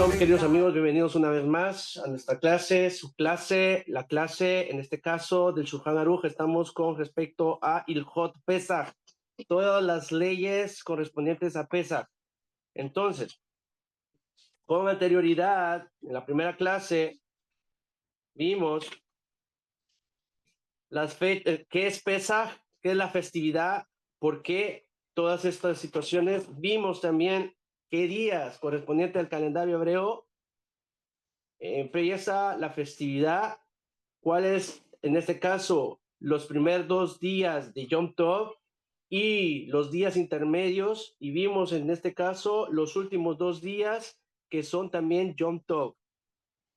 Shalom, queridos amigos, bienvenidos una vez más a nuestra clase, su clase, la clase, en este caso, del Shulchan Aruch. Estamos con respecto a Ilhot Pesach, todas las leyes correspondientes a Pesach. Entonces, con anterioridad, en la primera clase, vimos qué es Pesach, qué es la festividad, por qué todas estas situaciones. Vimos también qué días correspondientes al calendario hebreo empieza la festividad, cuáles, en este caso, los primeros 2 días de Yom Tov y los días intermedios, y vimos en este caso los últimos 2 días que son también Yom Tov.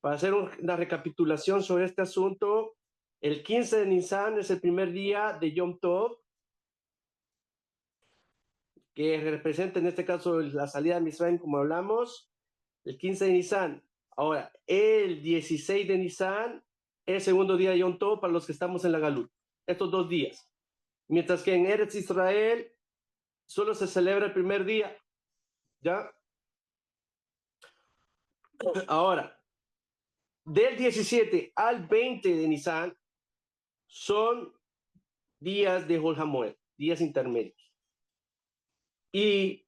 Para hacer una recapitulación sobre este asunto, el 15 de Nisan es el primer día de Yom Tov, que representa en este caso la salida de Misraim, como hablamos, el 15 de Nisan. Ahora, el 16 de Nisan es el segundo día de Yom Tov para los que estamos en la Galut. Estos 2 días. Mientras que en Eretz Israel solo se celebra el primer día. ¿Ya? Ahora, del 17 al 20 de Nisan son días de Hol HaMoed, días intermedios. Y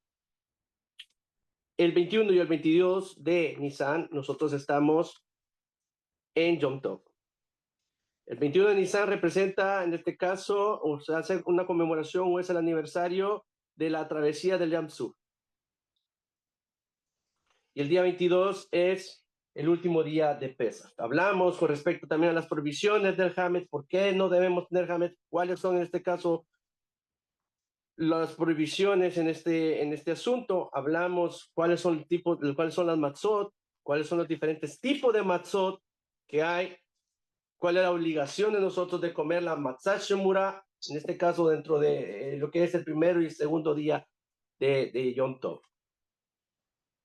el 21 y el 22 de Nisan nosotros estamos en Yom Tov. El 21 de Nisan representa, en este caso, o se hace una conmemoración o es el aniversario de la travesía del Yam Suf. Y el día 22 es el último día de Pesach. Hablamos con respecto también a las prohibiciones del Hametz, por qué no debemos tener Hametz, cuáles son en este caso las prohibiciones en este asunto. Hablamos cuáles son las matzot, cuáles son los diferentes tipos de matzot que hay, cuál es la obligación de nosotros de comer la matzah shemura, en este caso dentro de lo que es el primero y el segundo día de Yom Tov.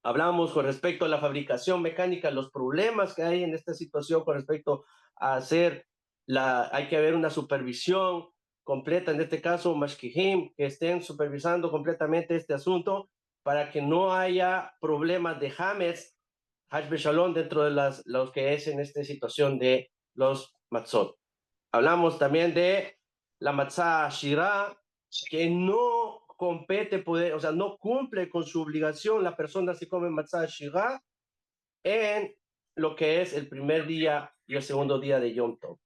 Hablamos con respecto a la fabricación mecánica, los problemas que hay en esta situación con respecto a hay que haber una supervisión completa, en este caso, mashkihim, que estén supervisando completamente este asunto para que no haya problemas de Hametz, Haj Beshalom, dentro de los que es en esta situación de los matzot. Hablamos también de la matzah shira, que no compete poder, o sea, no cumple con su obligación la persona si come matzah shira en lo que es el primer día y el segundo día de Yom Tov.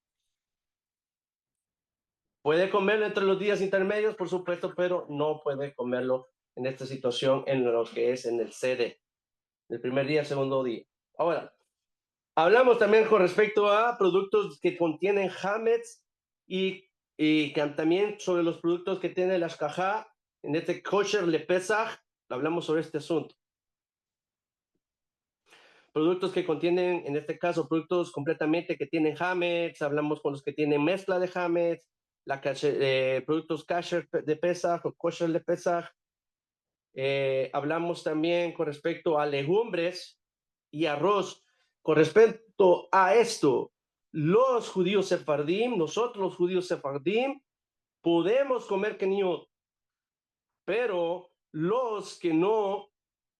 Puede comerlo entre los días intermedios, por supuesto, pero no puede comerlo en esta situación en lo que es en el sede, el primer día, el segundo día. Ahora, hablamos también con respecto a productos que contienen hametz y también sobre los productos que tiene la ashkajá, en este kosher le pesach, hablamos sobre este asunto. Productos que contienen, en este caso, productos completamente que tienen hametz, hablamos con los que tienen mezcla de hametz, productos kasher de pesach o kosher de pesach. Hablamos también con respecto a legumbres y arroz. Con respecto a esto, los judíos sefardim, nosotros los judíos sefardim, podemos comer keniot, pero los que no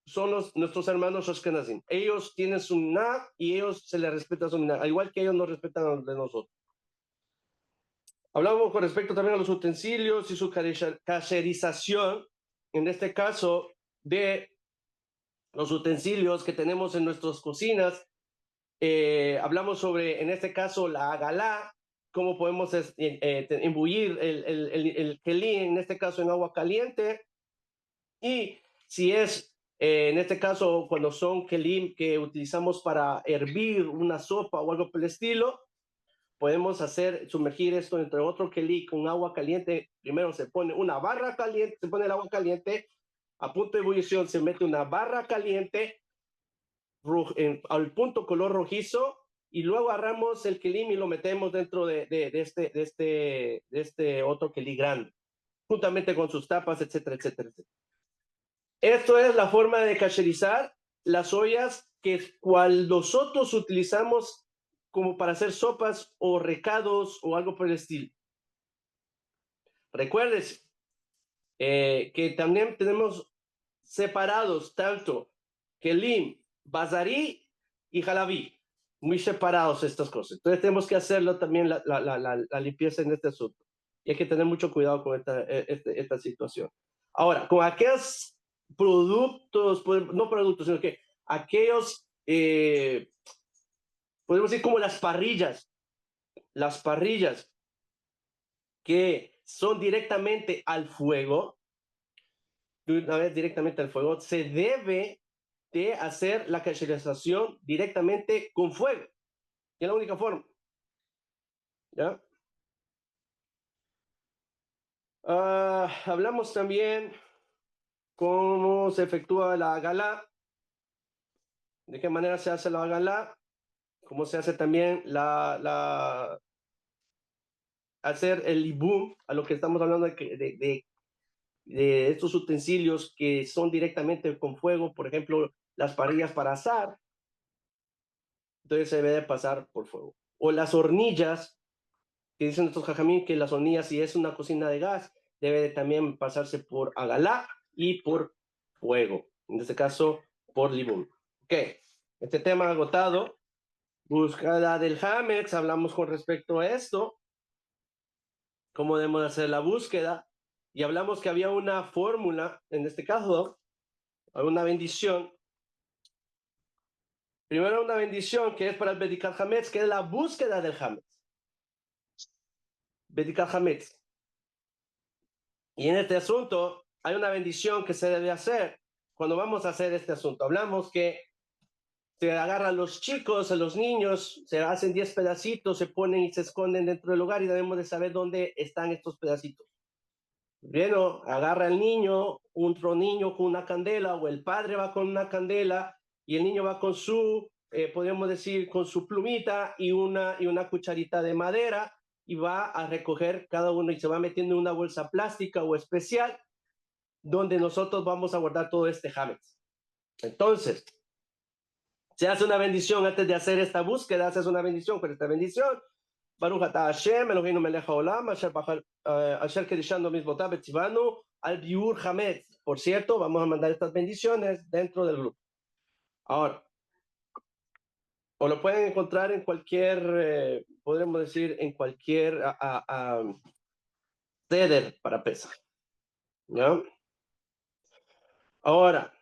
son nuestros hermanos ashkenazim. Ellos tienen su minhag y ellos se les respeta su minhag, al igual que ellos nos respetan a de nosotros. Hablamos con respecto también a los utensilios y su casherización, en este caso de los utensilios que tenemos en nuestras cocinas. Hablamos sobre, en este caso, la agalá, cómo podemos imbuyir el kelí, en este caso, en agua caliente. Y si es, en este caso, cuando son kelí que utilizamos para hervir una sopa o algo por el estilo, podemos sumergir esto entre otro kelí con agua caliente. Primero se pone una barra caliente, se pone el agua caliente, a punto de ebullición se mete una barra caliente al punto color rojizo, y luego agarramos el kelim y lo metemos dentro de este otro kelí grande, juntamente con sus tapas, etcétera, etcétera, etcétera. Esto es la forma de kasherizar las ollas que nosotros utilizamos como para hacer sopas o recados o algo por el estilo. Recuerdes que también tenemos separados tanto kelim Bazarí y Jalabí, muy separados estas cosas. Entonces tenemos que hacerlo también la limpieza en este asunto. Y hay que tener mucho cuidado con esta situación. Ahora, con aquellos productos, no productos, sino que aquellos, podemos decir como las parrillas que son directamente al fuego, una vez directamente al fuego, se debe de hacer la cacherización directamente con fuego. Es la única forma. ¿Ya? Hablamos también cómo se efectúa la galá, de qué manera se hace la galá, cómo se hace también hacer el ibum, a lo que estamos hablando de estos utensilios que son directamente con fuego, por ejemplo, las parrillas para asar, entonces se debe de pasar por fuego. O las hornillas, que dicen estos jajamín que las hornillas, si es una cocina de gas, debe de también pasarse por agalá y por fuego. En este caso, por libum. Ok, este tema agotado. Búsqueda del Hametz, hablamos con respecto a esto, cómo debemos hacer la búsqueda, y hablamos que había una fórmula, en este caso, una bendición. Primero una bendición que es para el Bedikat Hametz, que es la búsqueda del Hametz. Bedikat Hametz. Y en este asunto hay una bendición que se debe hacer cuando vamos a hacer este asunto. Hablamos que se agarran a los chicos, a los niños, se hacen 10 pedacitos, se ponen y se esconden dentro del hogar y debemos de saber dónde están estos pedacitos. Bueno, agarra el niño, otro niño con una candela, o el padre va con una candela y el niño va con su, podríamos decir, con su plumita y una cucharita de madera y va a recoger cada uno y se va metiendo en una bolsa plástica o especial donde nosotros vamos a guardar todo este hametz. Entonces, se hace una bendición antes de hacer esta búsqueda, se hace una bendición con esta bendición. Baruch ata Hashem, Eloheinu melech haolam, asher kedishanu mitzvotav betzivanu al biur hametz. Por cierto, vamos a mandar estas bendiciones dentro del grupo. Ahora, o lo pueden encontrar en cualquier, podremos decir, en cualquier ceder para pesar. ¿Ya? Ahora,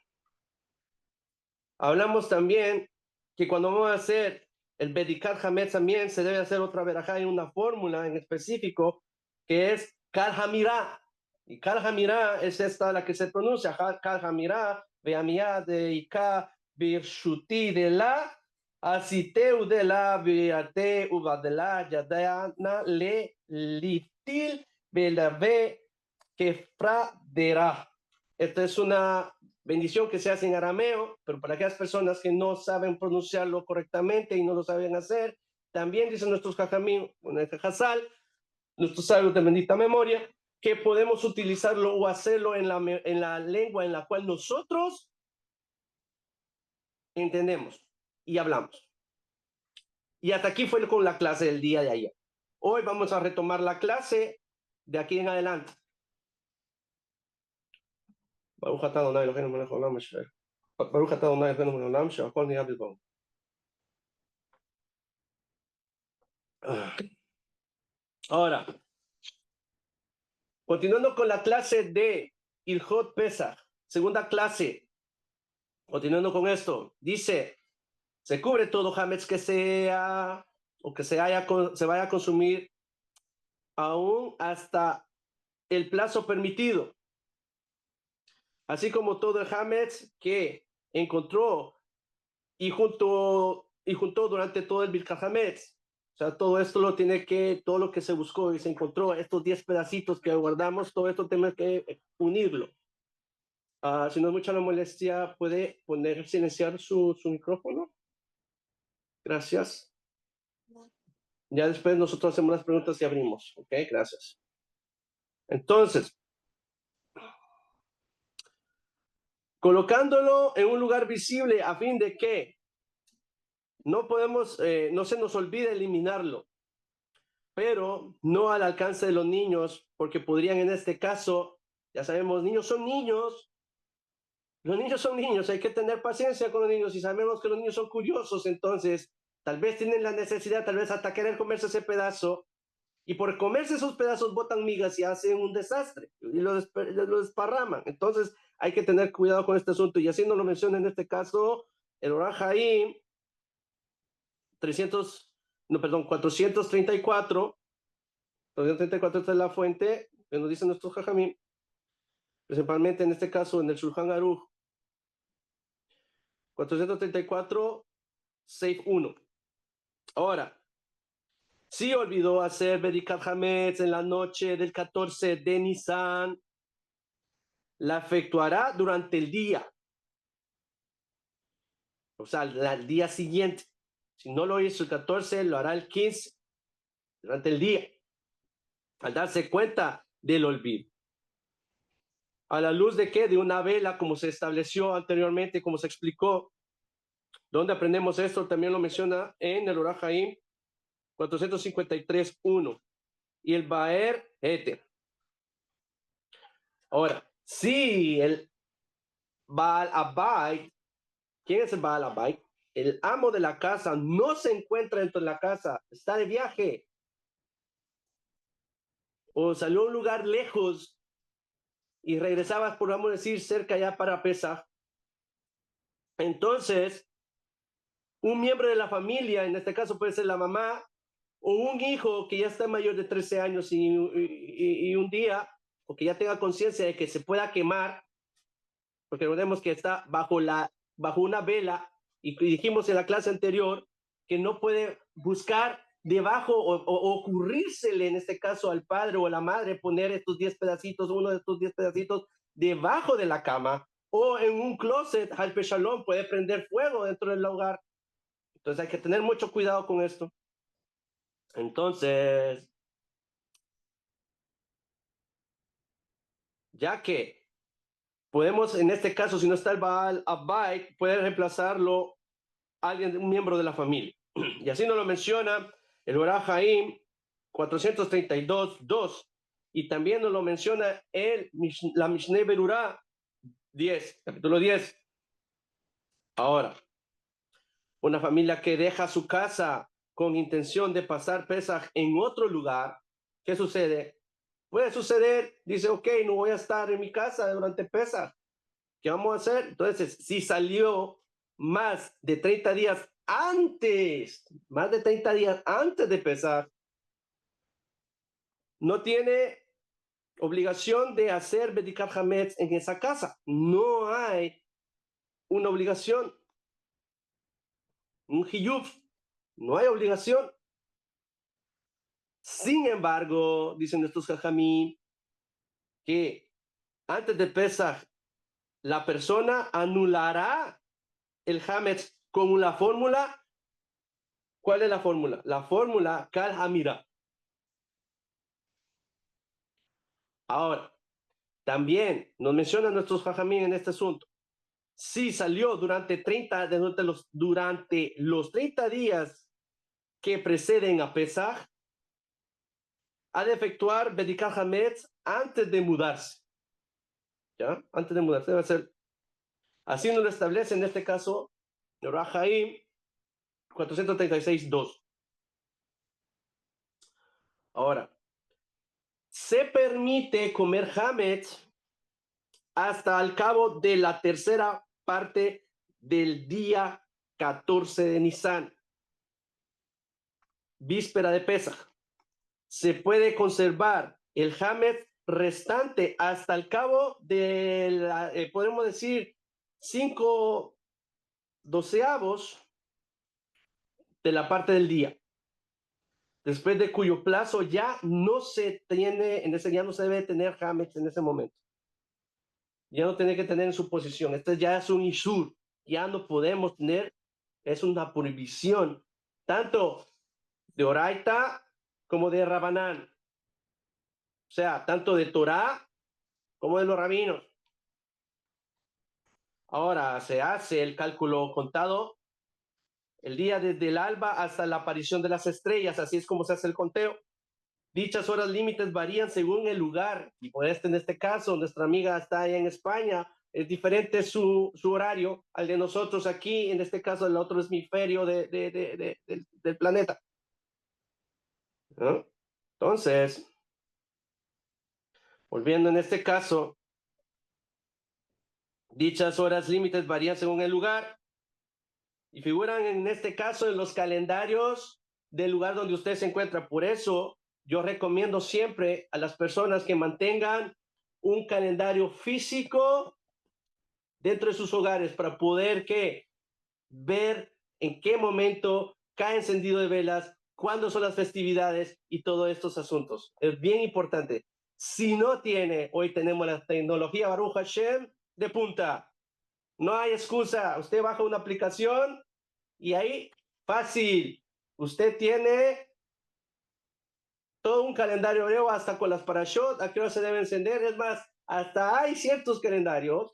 hablamos también que cuando vamos a hacer el Bedikat Hametz también se debe hacer otra verajá en una fórmula en específico que es Kal Hamirá. Y Kal Hamirá es esta la que se pronuncia, Kal Hamirá, Beamiyad de Ika, Birshuti de la, Asiteu de la, Biate Ubadela, Yadana le Litil, Belave, Kefradera. Esta es una bendición que se hace en arameo, pero para aquellas personas que no saben pronunciarlo correctamente y no lo saben hacer, también dicen nuestros jajamín, nuestro Hazal, nuestros sabios de bendita memoria, que podemos utilizarlo o hacerlo en la lengua en la cual nosotros entendemos y hablamos. Y hasta aquí fue con la clase del día de ayer. Hoy vamos a retomar la clase de aquí en adelante. Baruch atah Adonai Eloheinu melech haolam asher Baruch atah Adonai Eloheinu melech haolam asher hakol nהיה בדברו. Ahora, continuando con la clase de Ilhot Pesach, segunda clase, continuando con esto, dice, se cubre todo hametz que sea o que se vaya a consumir aún hasta el plazo permitido, así como todo el hametz que encontró y juntó durante todo el Birkat Hametz. O sea, todo esto todo lo que se buscó y se encontró, estos 10 pedacitos que guardamos, todo esto tenemos que unirlo. Si no es mucha la molestia, ¿puede silenciar su micrófono? Gracias. Ya después nosotros hacemos las preguntas y abrimos. Ok, gracias. Entonces, colocándolo en un lugar visible a fin de que no se nos olvide eliminarlo, pero no al alcance de los niños, porque podrían en este caso, ya sabemos, niños son niños, Los niños son niños, hay que tener paciencia con los niños y sabemos que los niños son curiosos, entonces tal vez tienen la necesidad, tal vez hasta querer comerse ese pedazo y por comerse esos pedazos botan migas y hacen un desastre y lo desparraman. Entonces hay que tener cuidado con este asunto y así nos lo menciona en este caso el Orahaim 300, no, perdón, 434, 434 esta es la fuente que nos dicen nuestros jajamim, principalmente en este caso en el Shulchan Aruch 434, Seif 1. Ahora, si olvidó hacer Bedikat Hametz en la noche del 14 de Nisan, la efectuará durante el día, o sea, el día siguiente. Si no lo hizo el 14, lo hará el 15, durante el día, al darse cuenta del olvido. ¿A la luz de qué? De una vela, como se estableció anteriormente, como se explicó. ¿Dónde aprendemos esto? También lo menciona en el Orahaim 453.1 y el Baer Eter. Ahora, si el Baal Abay, ¿quién es el Baal Abay? El amo de la casa no se encuentra dentro de la casa, está de viaje o salió a un lugar lejos y regresaba, por vamos a decir, cerca ya para Pesaj. Entonces, un miembro de la familia, en este caso puede ser la mamá, o un hijo que ya está mayor de 13 años y un día, o que ya tenga conciencia de que se pueda quemar, porque recordemos que está bajo una vela, y dijimos en la clase anterior que no puede buscar debajo o ocurrírsele en este caso al padre o a la madre poner estos 10 pedacitos, uno de estos 10 pedacitos debajo de la cama o en un closet, al Shalom puede prender fuego dentro del hogar. Entonces hay que tener mucho cuidado con esto. Entonces, ya que podemos, en este caso, si no está el Baal Abay, puede reemplazarlo alguien, un miembro de la familia. Y así nos lo menciona el Orahaim 432.2. Y también nos lo menciona la Mishneh Berurah 10, capítulo 10. Ahora, una familia que deja su casa con intención de pasar Pesaj en otro lugar, ¿qué sucede? Puede suceder, dice, ok, no voy a estar en mi casa durante Pesaj. ¿Qué vamos a hacer? Entonces, si salió más de 30 días más de 30 días antes de Pesaj, no tiene obligación de hacer Bedikat Hametz en esa casa. No hay una obligación, un hiyuf, no hay obligación. Sin embargo, dicen estos jajamí, que antes de Pesaj, la persona anulará el Hametz con la fórmula. ¿Cuál es la fórmula? La fórmula Kal Hamira. Ahora, también nos mencionan nuestros jajamín en este asunto. Si salió durante los 30 días que preceden a Pesaj, ha de efectuar Bedikat Hametz antes de mudarse. ¿Ya? Antes de mudarse debe ser. Así nos lo establece en este caso Rahaim 436.2. Ahora, se permite comer Hametz hasta al cabo de la tercera parte del día 14 de Nisan, víspera de Pesaj. Se puede conservar el Hametz restante hasta el cabo de, podemos decir, 5/12 de la parte del día, después de cuyo plazo ya no se tiene, ya no se debe tener Hametz en ese momento. Ya no tiene que tener en su posición. Este ya es un isur. Ya no podemos tener, es una prohibición, tanto de Oraita como de Rabanán. O sea, tanto de Torah como de los rabinos. Ahora se hace el cálculo contado el día desde el alba hasta la aparición de las estrellas. Así es como se hace el conteo. Dichas horas límites varían según el lugar. Y por en este caso, nuestra amiga está allá en España, es diferente su horario al de nosotros aquí, en este caso el otro hemisferio del planeta. ¿No? Entonces, volviendo en este caso, dichas horas límites varían según el lugar y figuran en este caso en los calendarios del lugar donde usted se encuentra. Por eso yo recomiendo siempre a las personas que mantengan un calendario físico dentro de sus hogares para poder ver en qué momento cae encendido de velas, cuándo son las festividades y todos estos asuntos. Es bien importante. Si no tiene, hoy tenemos la tecnología Baruch Hashem de punta. No hay excusa. Usted baja una aplicación y ahí, fácil. Usted tiene todo un calendario hebreo hasta con las parashot, a qué hora se debe encender. Es más, hasta hay ciertos calendarios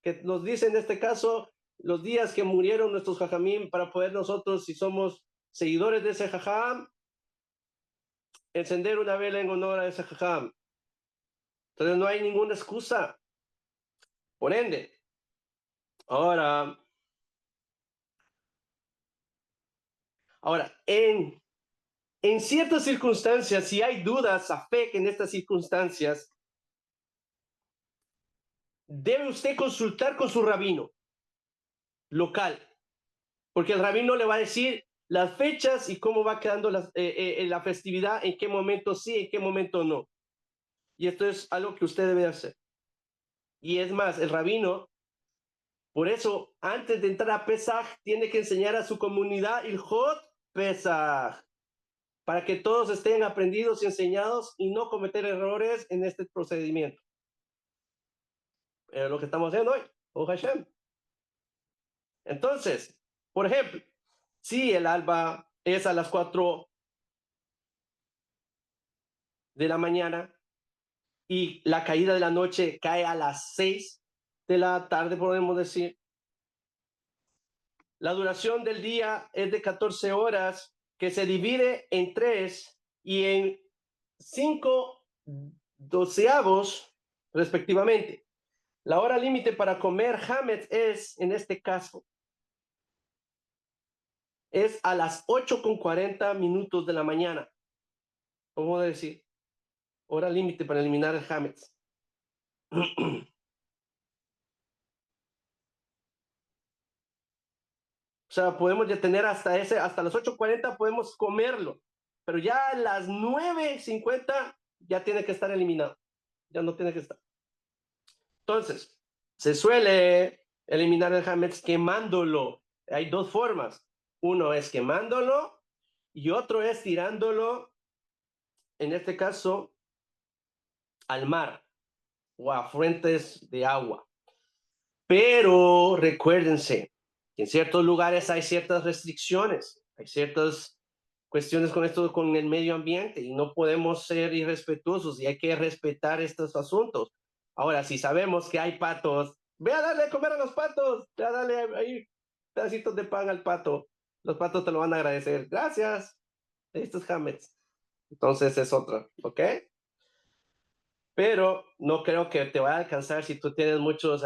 que nos dicen en este caso los días que murieron nuestros jajamim para poder nosotros, si somos seguidores de ese jajam, encender una vela en honor a ese jajam. Entonces no hay ninguna excusa. Por ende, ahora en ciertas circunstancias, si hay dudas, afecta en estas circunstancias, debe usted consultar con su rabino local, porque el rabino le va a decir las fechas y cómo va quedando la festividad, en qué momento sí, en qué momento no. Y esto es algo que usted debe hacer. Y es más, el rabino, por eso, antes de entrar a Pesaj, tiene que enseñar a su comunidad el Hot Pesaj, para que todos estén aprendidos y enseñados y no cometer errores en este procedimiento. Lo que estamos haciendo hoy, oh Hashem. Entonces, por ejemplo, si el alba es a las 4 de la mañana y la caída de la noche cae a las 6 de la tarde, podemos decir, la duración del día es de 14 horas que se divide en 3 y en 5 doceavos respectivamente. La hora límite para comer hametz es, en este caso, es a las 8:40 de la mañana. ¿Cómo decir? Hora límite para eliminar el hametz. O sea, podemos ya tener hasta las 8:40 podemos comerlo, pero ya a las 9:50 ya tiene que estar eliminado, ya no tiene que estar. Entonces, se suele eliminar el hametz quemándolo. Hay dos formas. Uno es quemándolo y otro es tirándolo, en este caso, al mar o a fuentes de agua. Pero recuérdense que en ciertos lugares hay ciertas restricciones, hay ciertas cuestiones con esto, con el medio ambiente y no podemos ser irrespetuosos y hay que respetar estos asuntos. Ahora, si sabemos que hay patos, ve a darle a comer a los patos, ve a darle ahí pedacitos de pan al pato. Los patos te lo van a agradecer. Gracias. Estos hammets. Entonces es otra, ¿ok? Pero no creo que te vaya a alcanzar si tú tienes muchos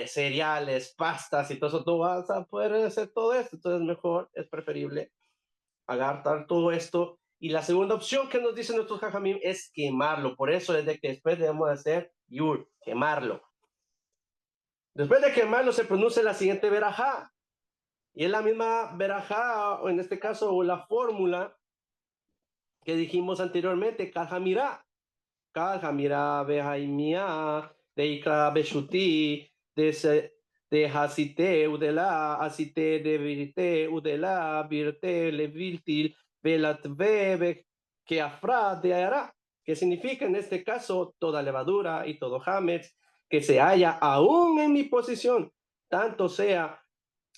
cereales, pastas y todo eso, tú vas a poder hacer todo esto. Entonces mejor, es preferible agarrar todo esto. Y la segunda opción que nos dicen nuestros jajamim es quemarlo. Por eso es de que después debemos hacer yur, quemarlo. Después de quemarlo se pronuncia la siguiente verajá. Y es la misma verajá, o en este caso, o la fórmula que dijimos anteriormente, kajamirá. Kajamirá, behaimia, deikra beshuti, de hasite udela, asite de virte udela, virte leviltil, velatvebe, que afra de ara, que significa en este caso toda levadura y todo hametz que se halla aún en mi posición, tanto sea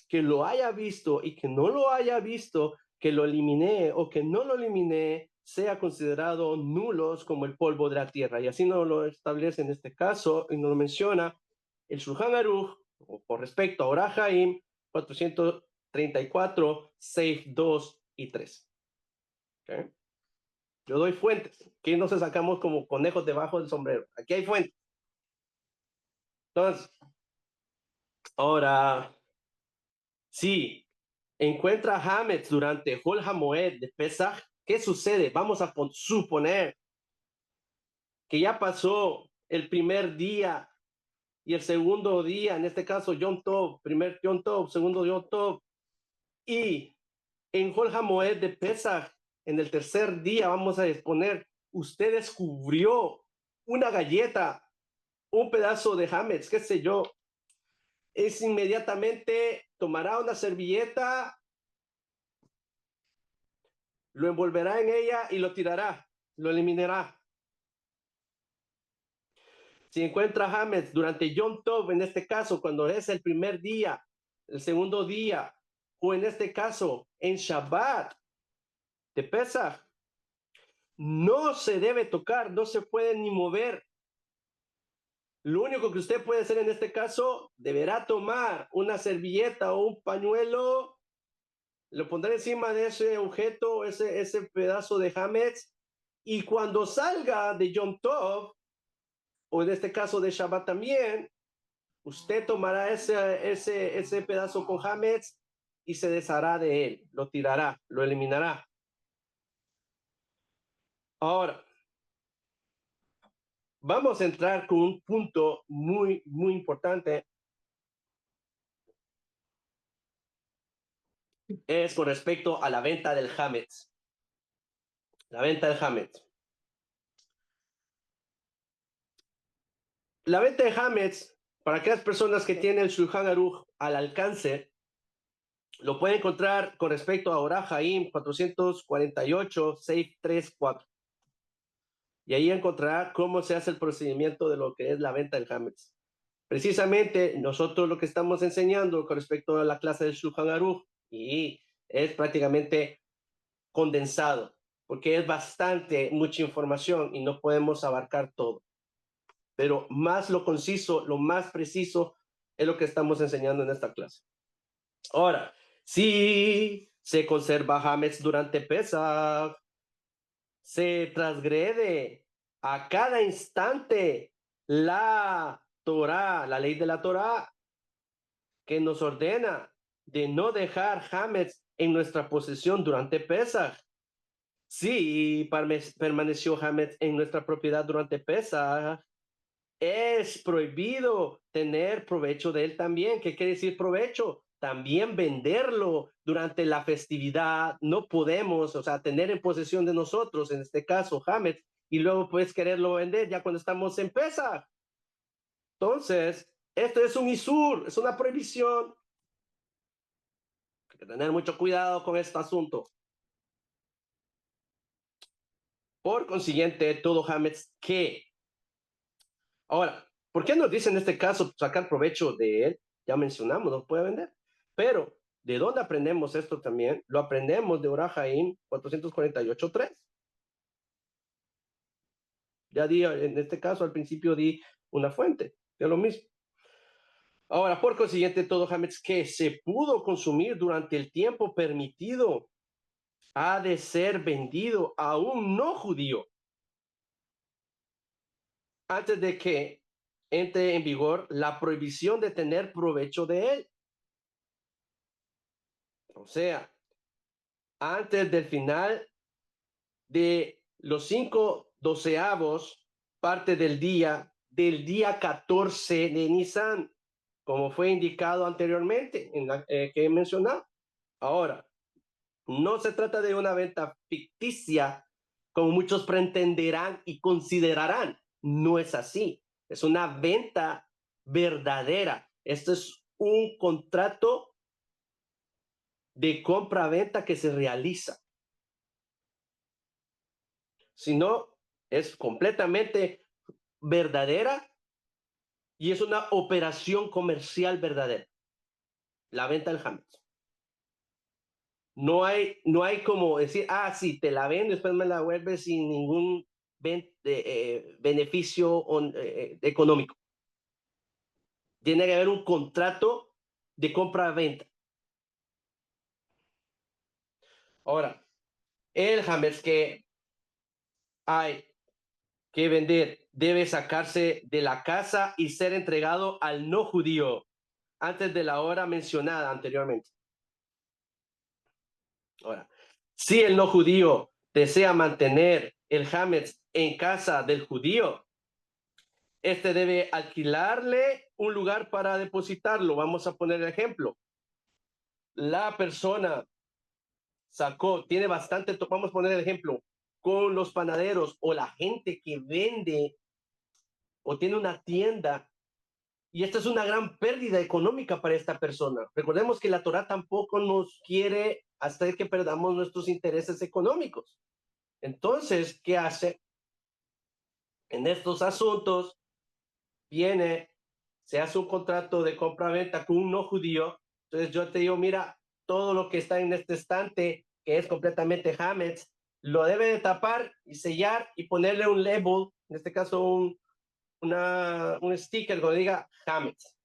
que lo haya visto y que no lo haya visto, que lo eliminé o que no lo eliminé, sea considerado nulos como el polvo de la tierra. Y así nos lo establece en este caso y nos lo menciona el Shulchan Aruch con respecto a Orah Haim 434, 6, 2 y 3. ¿Okay? Yo doy fuentes, que no se sacamos como conejos debajo del sombrero. Aquí hay fuentes. Entonces, Ahora, si encuentra Hametz durante Hol HaMoed de Pesach, ¿qué sucede? Vamos a suponer que ya pasó el primer día y el segundo día, en este caso Yom Tov, primer Yom Tov, segundo Yom Tov, y en Hol HaMoed de Pesach, en el tercer día, vamos a exponer, usted descubrió una galleta, un pedazo de Hametz, qué sé yo, es inmediatamente tomará una servilleta, lo envolverá en ella y lo tirará, lo eliminará. Si encuentra Hametz durante Yom Tov, en este caso, cuando es el primer día, el segundo día, o en este caso, en Shabbat de Pesach, no se debe tocar, no se puede ni mover. Lo único que usted puede hacer en este caso, deberá tomar una servilleta o un pañuelo, lo pondrá encima de ese objeto, ese pedazo de Hametz, y cuando salga de Yom Tov, o en este caso de Shabbat también, usted tomará ese pedazo con Hametz y se deshará de él, lo tirará, lo eliminará. Ahora, vamos a entrar con un punto muy, muy importante. Es con respecto a la venta del Hametz. La venta del Hametz. La venta de Hametz, para aquellas personas que tienen el Shulchan Aruch al alcance, lo pueden encontrar con respecto a Orah Haim 448, 634. Y ahí encontrará cómo se hace el procedimiento de lo que es la venta del Hametz. Precisamente nosotros lo que estamos enseñando con respecto a la clase del Shulchan Aruch y es prácticamente condensado, porque es bastante, mucha información y no podemos abarcar todo. Pero más lo conciso, lo más preciso es lo que estamos enseñando en esta clase. Ahora, si se conserva Hametz durante Pesach, se transgrede a cada instante la Torah, la ley de la Torah, que nos ordena de no dejar Hametz en nuestra posesión durante Pesach. Si permaneció Hametz en nuestra propiedad durante Pesach, es prohibido tener provecho de él también. ¿Qué quiere decir provecho? También venderlo durante la festividad. No podemos, o sea, tener en posesión de nosotros, en este caso, Hametz, y luego pues quererlo vender ya cuando estamos en Pesach. Entonces, esto es un isur, es una prohibición. Hay que tener mucho cuidado con este asunto. Por consiguiente, todo Hametz que. Ahora, ¿por qué nos dice en este caso sacar provecho de él? Ya mencionamos, no puede vender. Pero, ¿de dónde aprendemos esto también? Lo aprendemos de Orah Haim 448.3. Ya di, en este caso, al principio di una fuente, de lo mismo. Ahora, por consiguiente, todo Hametz que se pudo consumir durante el tiempo permitido ha de ser vendido a un no judío antes de que entre en vigor la prohibición de tener provecho de él. O sea, antes del final de los 5/12 parte del día 14 de Nisan, como fue indicado anteriormente, que he mencionado. Ahora, no se trata de una venta ficticia, como muchos pretenderán y considerarán. No es así. Es una venta verdadera. Esto es un contrato de compra-venta que se realiza. Sino es completamente verdadera y es una operación comercial verdadera. La venta del Hametz. No hay como decir, sí, te la vendo y después me la vuelves sin ningún beneficio económico. Tiene que haber un contrato de compra-venta. Ahora, el Hametz que hay que vender debe sacarse de la casa y ser entregado al no judío. antes de la hora mencionada anteriormente. Ahora, si el no judío desea mantener el hametz en casa del judío, este debe alquilarle un lugar para depositarlo. Vamos a poner el ejemplo. La persona tiene bastante, vamos a poner el ejemplo, con los panaderos o la gente que vende o tiene una tienda. Y esta es una gran pérdida económica para esta persona. Recordemos que la Torah tampoco nos quiere hacer que perdamos nuestros intereses económicos. Entonces, ¿qué hace? En estos asuntos viene, se hace un contrato de compra-venta con un no judío. Entonces yo te digo, mira, todo lo que está en este estante, que es completamente hametz, lo debe de tapar y sellar y ponerle un label, en este caso un sticker donde diga hametz,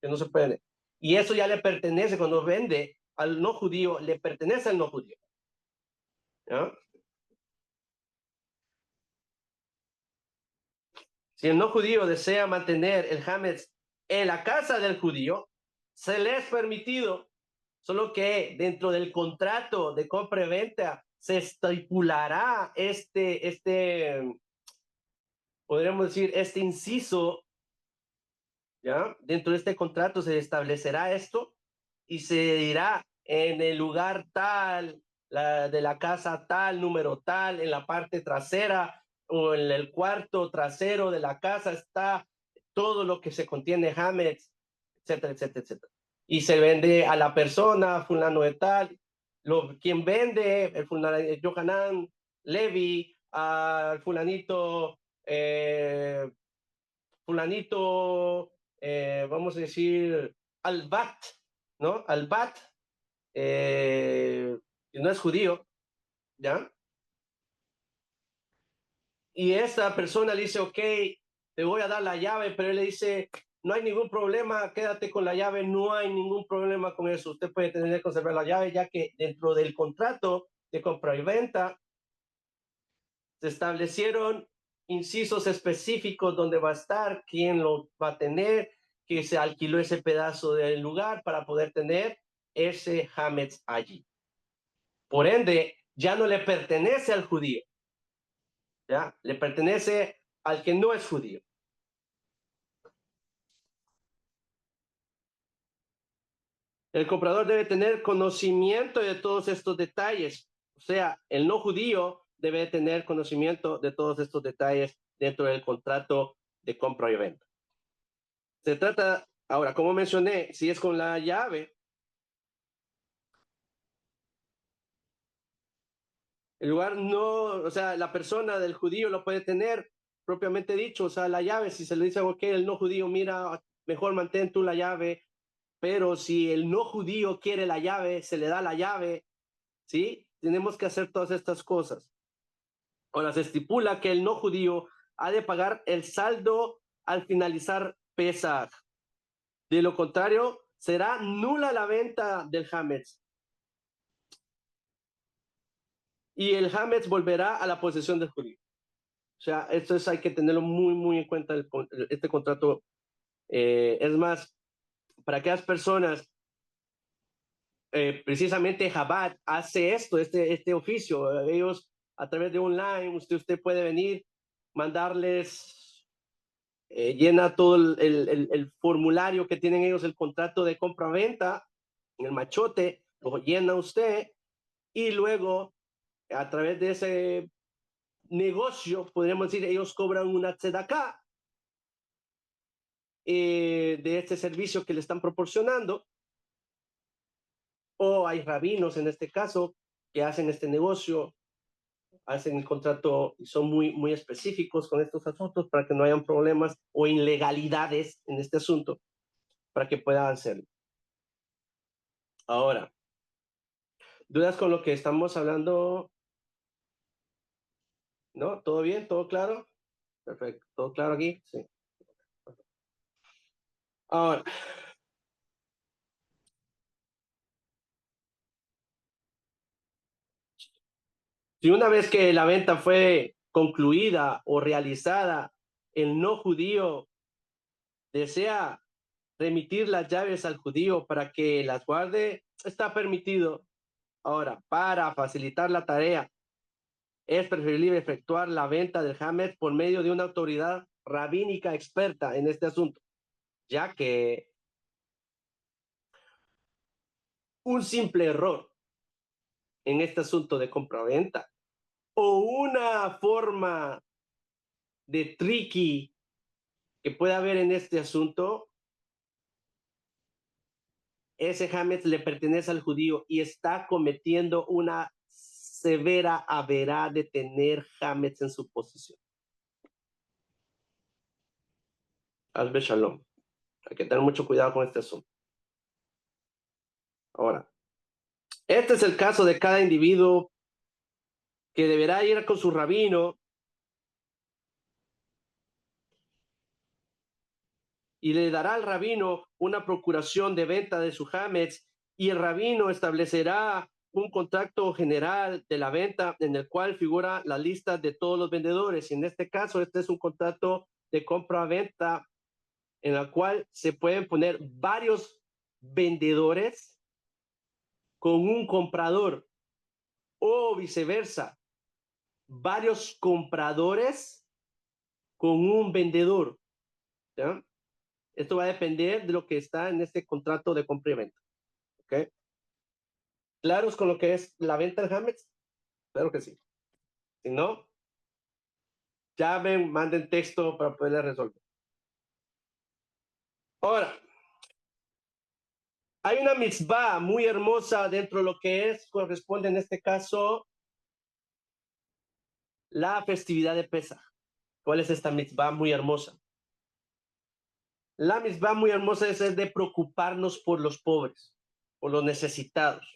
que no se puede. Y eso ya le pertenece, cuando vende al no judío, le pertenece al no judío. ¿Ya? Si el no judío desea mantener el hametz en la casa del judío, se le es permitido, solo que dentro del contrato de compra y venta se estipulará podríamos decir, este inciso, ¿ya? Dentro de este contrato se establecerá esto y se dirá en el lugar tal, de la casa tal, número tal, en la parte trasera o en el cuarto trasero de la casa está todo lo que se contiene hametz, etcétera, etcétera, etcétera. Y se vende a la persona, fulano de tal, quien vende, el fulano, Johanan Levi, al fulanito, vamos a decir, Albat, ¿no? Albat, que no es judío, ¿ya? Y esta persona le dice, ok, te voy a dar la llave, pero él le dice, no hay ningún problema, quédate con la llave, no hay ningún problema con eso, usted puede tener que conservar la llave, ya que dentro del contrato de compra y venta se establecieron incisos específicos donde va a estar, quién lo va a tener, que se alquiló ese pedazo del lugar para poder tener ese hametz allí. Por ende, ya no le pertenece al judío, ¿ya? Le pertenece al que no es judío. El comprador debe tener conocimiento de todos estos detalles. O sea, el no judío debe tener conocimiento de todos estos detalles dentro del contrato de compra y venta. Se trata, ahora, como mencioné, si es con la llave, el lugar no, o sea, la persona del judío lo puede tener propiamente dicho, o sea, la llave, si se le dice, ok, el no judío, mira, mejor mantén tú la llave, pero si el no judío quiere la llave, se le da la llave, ¿sí? Tenemos que hacer todas estas cosas. Ahora se estipula que el no judío ha de pagar el saldo al finalizar Pesaj. De lo contrario, será nula la venta del hametz. Y el hametz volverá a la posesión del judío. O sea, esto hay que tenerlo muy, muy en cuenta, este contrato. Es más, para aquellas personas, precisamente Chabad hace esto, este oficio. Ellos, a través de online, usted puede venir, mandarles, llena todo el formulario que tienen ellos, el contrato de compra-venta, en el machote, lo llena usted, y luego, a través de ese negocio, podríamos decir, ellos cobran una tzedakah de este servicio que le están proporcionando, o hay rabinos en este caso que hacen este negocio, hacen el contrato y son muy, muy específicos con estos asuntos para que no hayan problemas o ilegalidades en este asunto, para que puedan hacerlo. Ahora, ¿dudas con lo que estamos hablando? ¿No? ¿Todo bien? ¿Todo claro? Perfecto. ¿Todo claro aquí? Sí. Ahora, si una vez que la venta fue concluida o realizada, el no judío desea remitir las llaves al judío para que las guarde, está permitido. Ahora, para facilitar la tarea, es preferible efectuar la venta del Hametz por medio de una autoridad rabínica experta en este asunto, ya que un simple error en este asunto de compra-venta o una forma de tricky que pueda haber en este asunto, ese Hametz le pertenece al judío y está cometiendo una severa averá de tener Hametz en su posesión. Hazbe shalom. Hay que tener mucho cuidado con este asunto. Ahora, este es el caso de cada individuo que deberá ir con su rabino y le dará al rabino una procuración de venta de su Hametz y el rabino establecerá un contrato general de la venta en el cual figura la lista de todos los vendedores. Y en este caso, este es un contrato de compra-venta en el cual se pueden poner varios vendedores con un comprador o viceversa, varios compradores con un vendedor. ¿Ya? Esto va a depender de lo que está en este contrato de compra y venta. ¿Ok? ¿Claros con lo que es la venta del Hametz? Claro que sí. Si no, llamen, manden texto para poderle resolver. Ahora, hay una mitzvah muy hermosa dentro de lo que es, corresponde en este caso, la festividad de Pesaj. ¿Cuál es esta mitzvah muy hermosa? La mitzvah muy hermosa es de preocuparnos por los pobres, por los necesitados.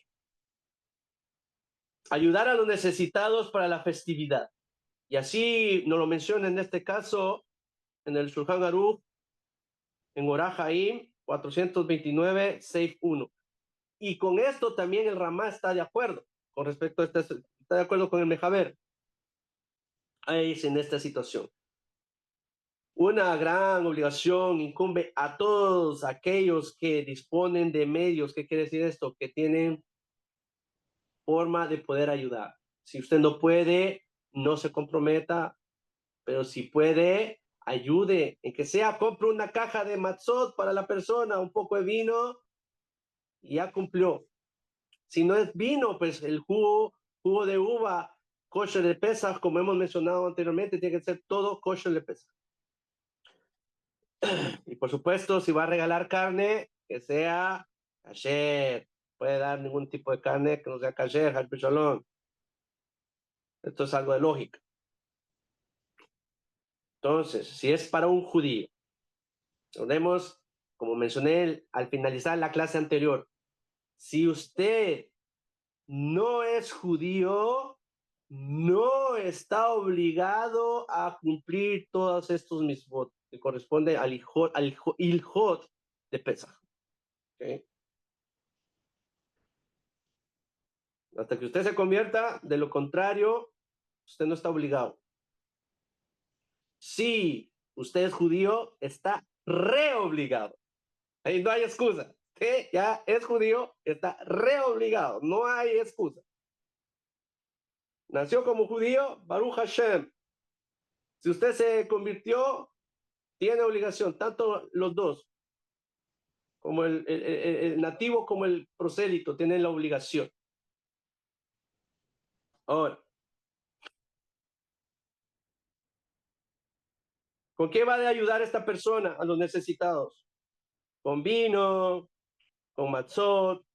Ayudar a los necesitados para la festividad. Y así nos lo menciona en este caso en el Shulchan Aruch, en Orah Haim 429, Seif 1. Y con esto también el Ramá está de acuerdo, con respecto a este, está de acuerdo con el Mejaber. Ahí es en esta situación. Una gran obligación incumbe a todos aquellos que disponen de medios. ¿Qué quiere decir esto? Que tienen forma de poder ayudar. Si usted no puede, no se comprometa, pero si puede, ayude, en que sea, compre una caja de matzot para la persona, un poco de vino, y ya cumplió. Si no es vino, pues el jugo de uva, kosher de Pesaj, como hemos mencionado anteriormente, tiene que ser todo kosher de Pesaj. Y por supuesto, si va a regalar carne, que sea kasher. Puede dar ningún tipo de carne que no sea kasher, al picholón. Esto es algo de lógica. Entonces, si es para un judío, recordemos, como mencioné al finalizar la clase anterior, si usted no es judío, no está obligado a cumplir todos estos misbot que corresponde al Ilhot de Pesaj. ¿Okay? Hasta que usted se convierta, de lo contrario, usted no está obligado. Si usted es judío, está reobligado. Ahí no hay excusa. Usted ya es judío, está reobligado. No hay excusa. Nació como judío, Baruch Hashem. Si usted se convirtió, tiene obligación, tanto los dos, como el nativo como el prosélito, tienen la obligación. Ahora, ¿con qué va a ayudar esta persona a los necesitados? Con vino, con matzot,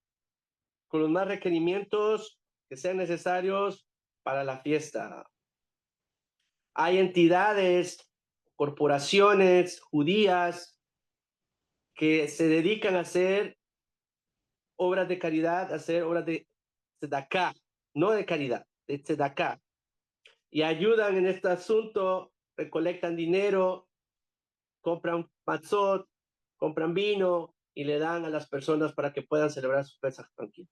con los más requerimientos que sean necesarios para la fiesta. Hay entidades, corporaciones judías que se dedican a hacer obras de caridad, a hacer obras de tzedakah, no de caridad, de tzedakah. Y ayudan en este asunto, recolectan dinero, compran matzot, compran vino y le dan a las personas para que puedan celebrar sus Pesaj tranquilos.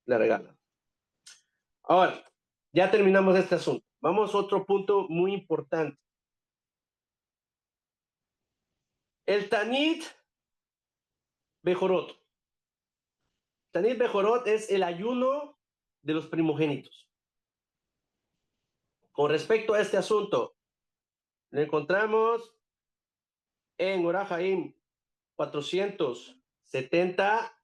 Le regalan. Ahora, ya terminamos este asunto. Vamos a otro punto muy importante. El Tanit Bejorot. Tanit Bejorot es el ayuno de los primogénitos. Con respecto a este asunto, lo encontramos en Orah Haim 470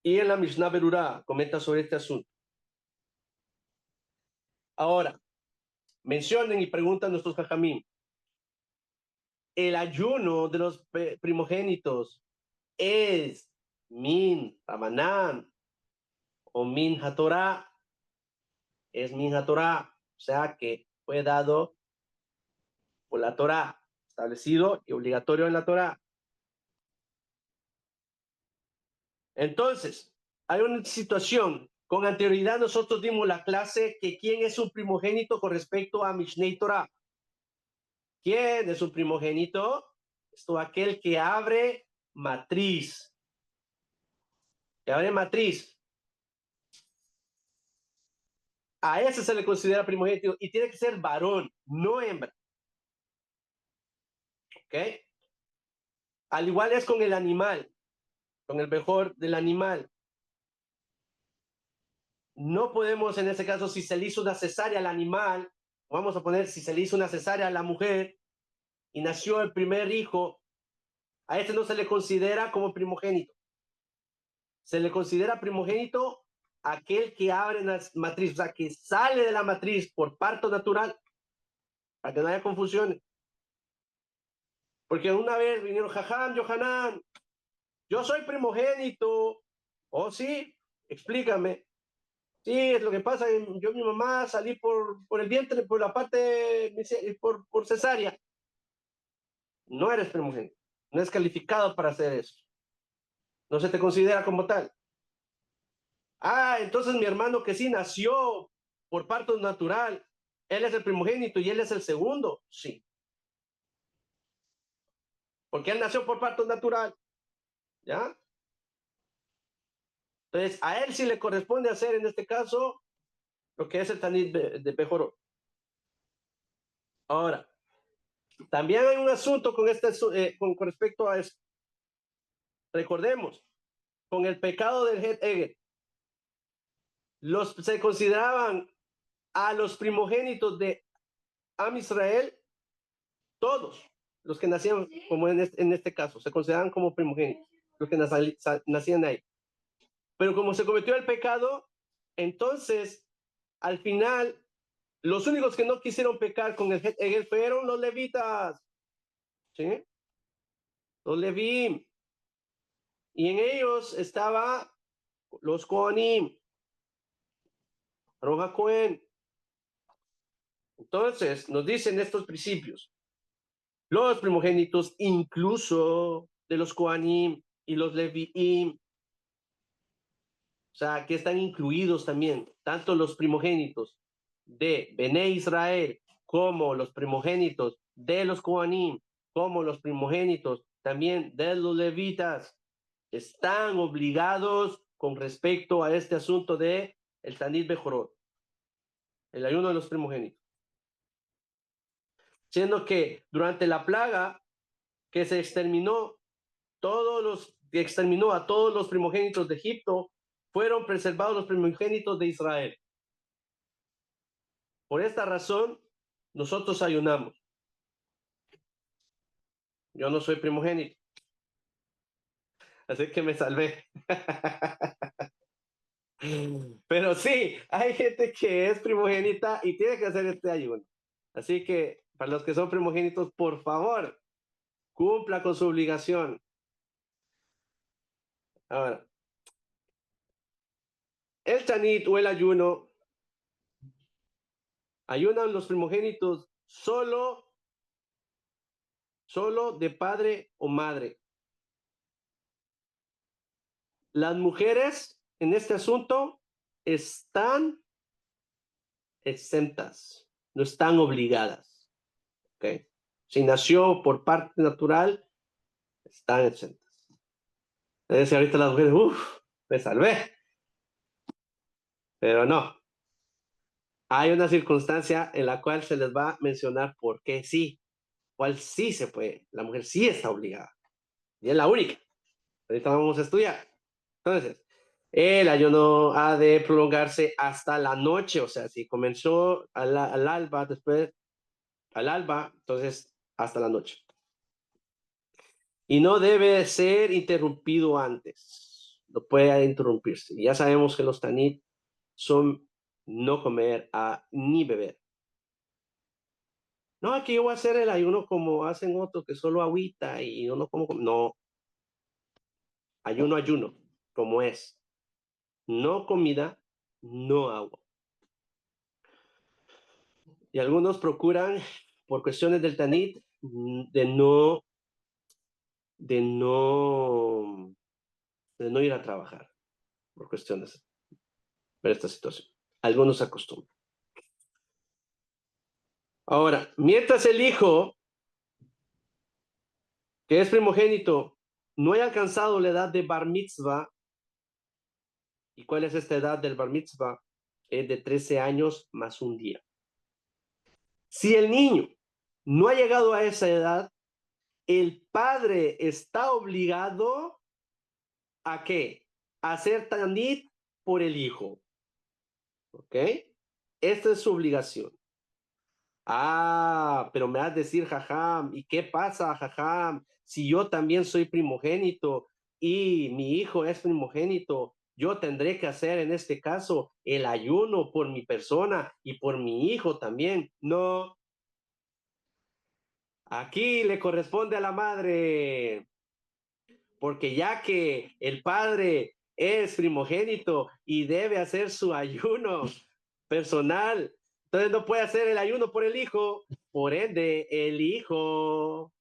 y en la Mishnah Berurah comenta sobre este asunto. Ahora, mencionen y preguntan nuestros jajamim. El ayuno de los primogénitos es min Rabanán o min hatorá. Es min hatorá, o sea que fue dado por la Torá, establecido y obligatorio en la Torá. Entonces, hay una situación. Con anterioridad nosotros dimos la clase que quién es un primogénito con respecto a Mishnei Torah. ¿Quién es un primogénito? Esto aquel que abre matriz. Que abre matriz. A ese se le considera primogénito y tiene que ser varón, no hembra. ¿Ok? Al igual es con el animal, con el mejor del animal. No podemos en ese caso, si se le hizo una cesárea al animal, vamos a poner si se le hizo una cesárea a la mujer y nació el primer hijo, a este no se le considera como primogénito. Se le considera primogénito aquel que abre la matriz, o sea, que sale de la matriz por parto natural, para que no haya confusiones. Porque una vez vinieron, Jajam, Yohanan, yo soy primogénito. Oh, sí, explícame. Sí, es lo que pasa. Yo, mi mamá, salí por el vientre, por la parte, por cesárea. No eres primogénito. No es calificado para hacer eso. No se te considera como tal. Ah, entonces mi hermano que sí nació por parto natural, él es el primogénito y él es el segundo. Sí. Porque él nació por parto natural. ¿Ya? Entonces, a él sí le corresponde hacer en este caso lo que es el Tanit de Bejorot. Ahora, también hay un asunto con respecto a eso. Recordemos, con el pecado del Het Egel, se consideraban a los primogénitos de Am Israel, todos los que nacían, como en este caso, se consideraban como primogénitos, los que nacían ahí. Pero como se cometió el pecado, entonces, al final, los únicos que no quisieron pecar con el Het Egel fueron los levitas, ¿sí? Los Levim. Y en ellos estaba los Kohanim, Roja Cohen. Entonces, nos dicen estos principios. Los primogénitos, incluso de los Kohanim y los Leviim, o sea, que están incluidos también, tanto los primogénitos de Bené Israel, como los primogénitos de los Kohanim, como los primogénitos también de los levitas, están obligados con respecto a este asunto de el Tanit Bejorot, el ayuno de los primogénitos. Siendo que durante la plaga que se exterminó, exterminó a todos los primogénitos de Egipto, fueron preservados los primogénitos de Israel. Por esta razón, nosotros ayunamos. Yo no soy primogénito, así que me salvé. Pero sí, hay gente que es primogénita y tiene que hacer este ayuno. Así que para los que son primogénitos, por favor, cumpla con su obligación. Ahora, el tanit o el ayuno, ayunan los primogénitos solo de padre o madre. Las mujeres en este asunto están exentas, no están obligadas. ¿Okay? Si nació por parte natural, están exentas. Entonces, ahorita las mujeres, me salvé. Pero no. Hay una circunstancia en la cual se les va a mencionar por qué sí. ¿Cuál sí se puede? La mujer sí está obligada. Y es la única. Ahorita vamos a estudiar. Entonces, el ayuno ha de prolongarse hasta la noche, o sea, si comenzó al alba, después al alba, entonces hasta la noche. Y no debe ser interrumpido antes. No puede interrumpirse. Ya sabemos que los tanit son no comer ni beber. No, aquí yo voy a hacer el ayuno como hacen otros, que solo agüita y yo no como. No, ayuno, como es. No comida, no agua. Y algunos procuran, por cuestiones del tanit, de no, de no ir a trabajar, por cuestiones de esta situación. Algunos acostumbran. Ahora, mientras el hijo, que es primogénito, no haya alcanzado la edad de bar mitzvah, ¿y cuál es esta edad del bar mitzvah? Es de 13 años más un día. Si el niño no ha llegado a esa edad, el padre está obligado a qué? A hacer tanit por el hijo. ¿Ok? Esta es su obligación. Ah, pero me vas a decir, jajam, ¿y qué pasa, jajam? Si yo también soy primogénito y mi hijo es primogénito, yo tendré que hacer en este caso el ayuno por mi persona y por mi hijo también. No, aquí le corresponde a la madre, porque ya que el padre es primogénito y debe hacer su ayuno personal, entonces no puede hacer el ayuno por el hijo, por ende, el hijo,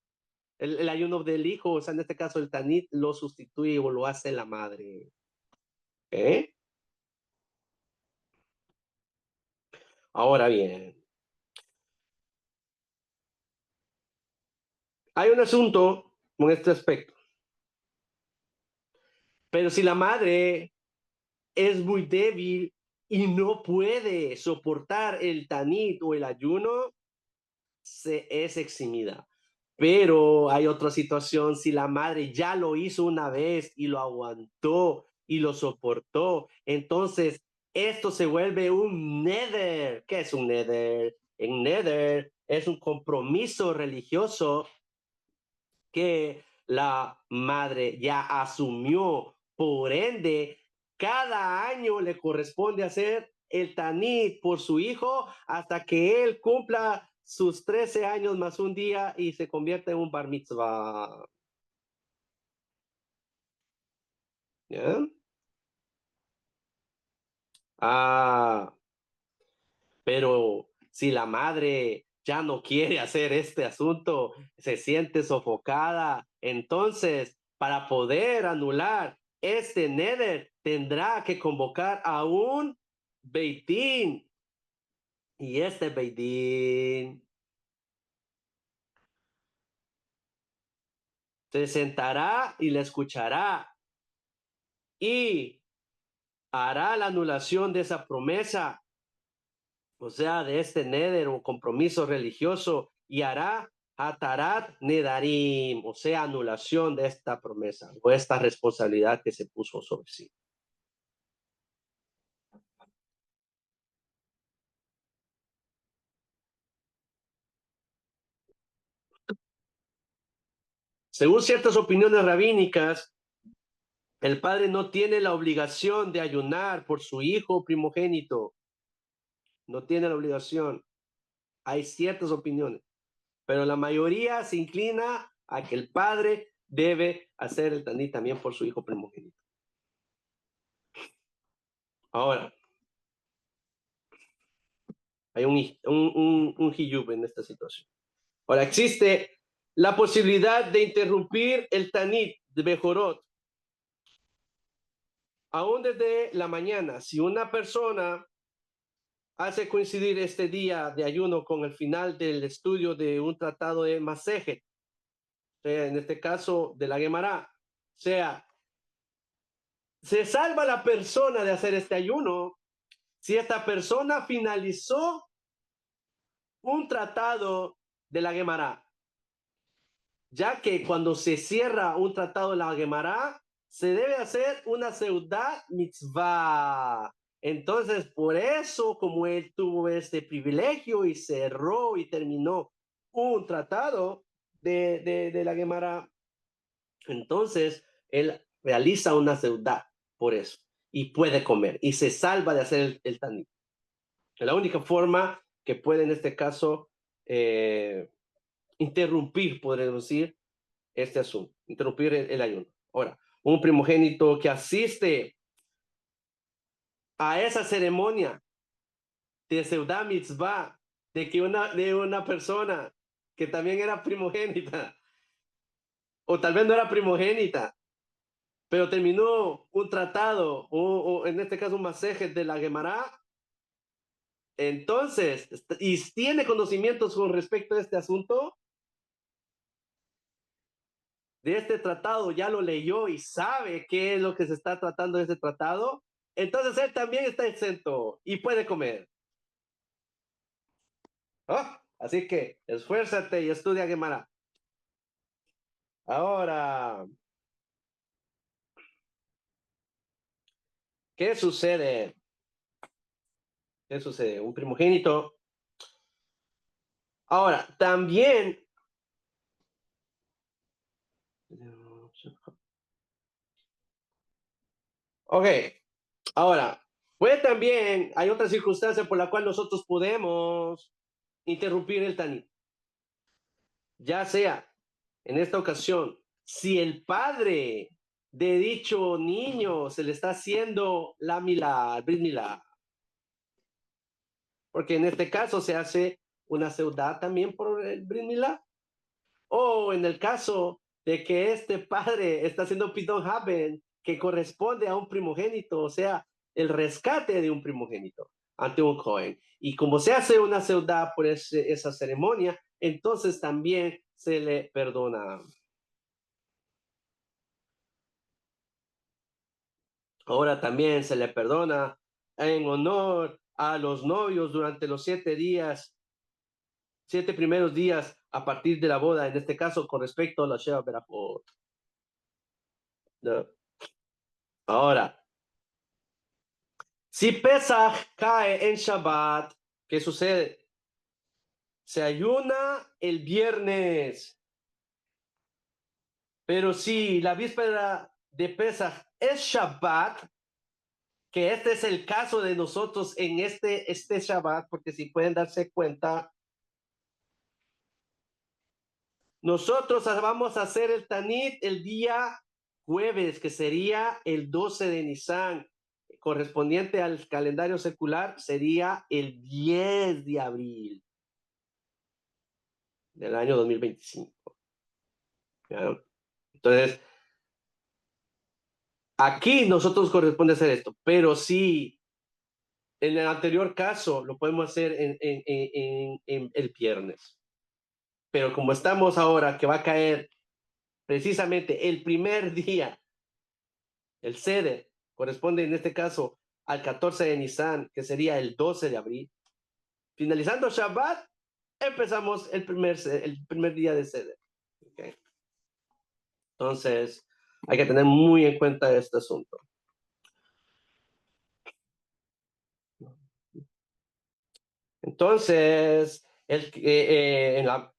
el ayuno del hijo, o sea, en este caso el tanit lo sustituye o lo hace la madre. ¿Eh? Ahora bien, hay un asunto con este aspecto, pero si la madre es muy débil y no puede soportar el tanit o el ayuno, se es eximida. Pero hay otra situación, si la madre ya lo hizo una vez y lo aguantó y lo soportó, entonces esto se vuelve un neder. ¿Qué es un neder? En neder es un compromiso religioso que la madre ya asumió. Por ende, cada año le corresponde hacer el tanit por su hijo hasta que él cumpla sus 13 años más un día y se convierta en un bar mitzvah. ¿Ya? Ah, pero si la madre ya no quiere hacer este asunto, se siente sofocada, entonces para poder anular este neder tendrá que convocar a un beitín. Y este beitín se sentará y le escuchará y hará la anulación de esa promesa, o sea, de este neder o compromiso religioso, y hará atarat nedarim, o sea, anulación de esta promesa o esta responsabilidad que se puso sobre sí. Según ciertas opiniones rabínicas, el padre no tiene la obligación de ayunar por su hijo primogénito, no tiene la obligación. Hay ciertas opiniones, pero la mayoría se inclina a que el padre debe hacer el tanit también por su hijo primogénito. Ahora, hay un hiyub en esta situación. Ahora, existe la posibilidad de interrumpir el tanit de Bejorot, aún desde la mañana. Si una persona hace coincidir este día de ayuno con el final del estudio de un tratado de Masejet, sea, en este caso de la Gemara, sea, se salva la persona de hacer este ayuno si esta persona finalizó un tratado de la Gemara. ya que cuando se cierra un tratado de la Gemara, se debe hacer una seudat mitzvah. Entonces, por eso, como él tuvo este privilegio y cerró y terminó un tratado de la Gemara, entonces él realiza una seudat por eso y puede comer y se salva de hacer el tanit. La única forma que puede en este caso interrumpir, podríamos decir, este asunto, interrumpir el ayuno. Ahora, un primogénito que asiste a esa ceremonia de Seudah Mitzvah, de una persona que también era primogénita, o tal vez no era primogénita, pero terminó un tratado, o en este caso un maseje de la Gemara, entonces, y tiene conocimientos con respecto a este asunto, de este tratado, ya lo leyó y sabe qué es lo que se está tratando de ese tratado, entonces él también está exento y puede comer. ¿Oh? Así que esfuérzate y estudia Gemara. Ahora, ¿qué sucede? ¿Qué sucede? Un primogénito. Ahora, también. Ok, ahora, puede también, hay otra circunstancia por la cual nosotros podemos interrumpir el tanit. Ya sea, en esta ocasión, si el padre de dicho niño se le está haciendo la milá, el brit milá, porque en este caso se hace una seudá también por el brit milá, o en el caso de que este padre está haciendo pidón haben, que corresponde a un primogénito, o sea, el rescate de un primogénito ante un joven. Y como se hace una seudá por esa ceremonia, entonces también se le perdona. Ahora también se le perdona en honor a los novios durante los 7 días, 7 primeros días a partir de la boda, en este caso con respecto a la Sheva Berajot. ¿No? Ahora, si Pesach cae en Shabbat, ¿qué sucede? Se ayuna el viernes, pero si la víspera de Pesach es Shabbat, que este es el caso de nosotros en este Shabbat, porque si pueden darse cuenta, nosotros vamos a hacer el Tanit el día jueves, que sería el 12 de Nisan, correspondiente al calendario secular, sería el 10 de abril del año 2025. ¿Ya? Entonces, aquí nosotros corresponde hacer esto, pero si en el anterior caso lo podemos hacer en el viernes. Pero como estamos ahora, que va a caer precisamente el primer día, el Seder, corresponde en este caso al 14 de Nisan, que sería el 12 de abril. Finalizando Shabbat, empezamos el primer día de Seder. ¿Okay? Entonces, hay que tener muy en cuenta este asunto. Entonces,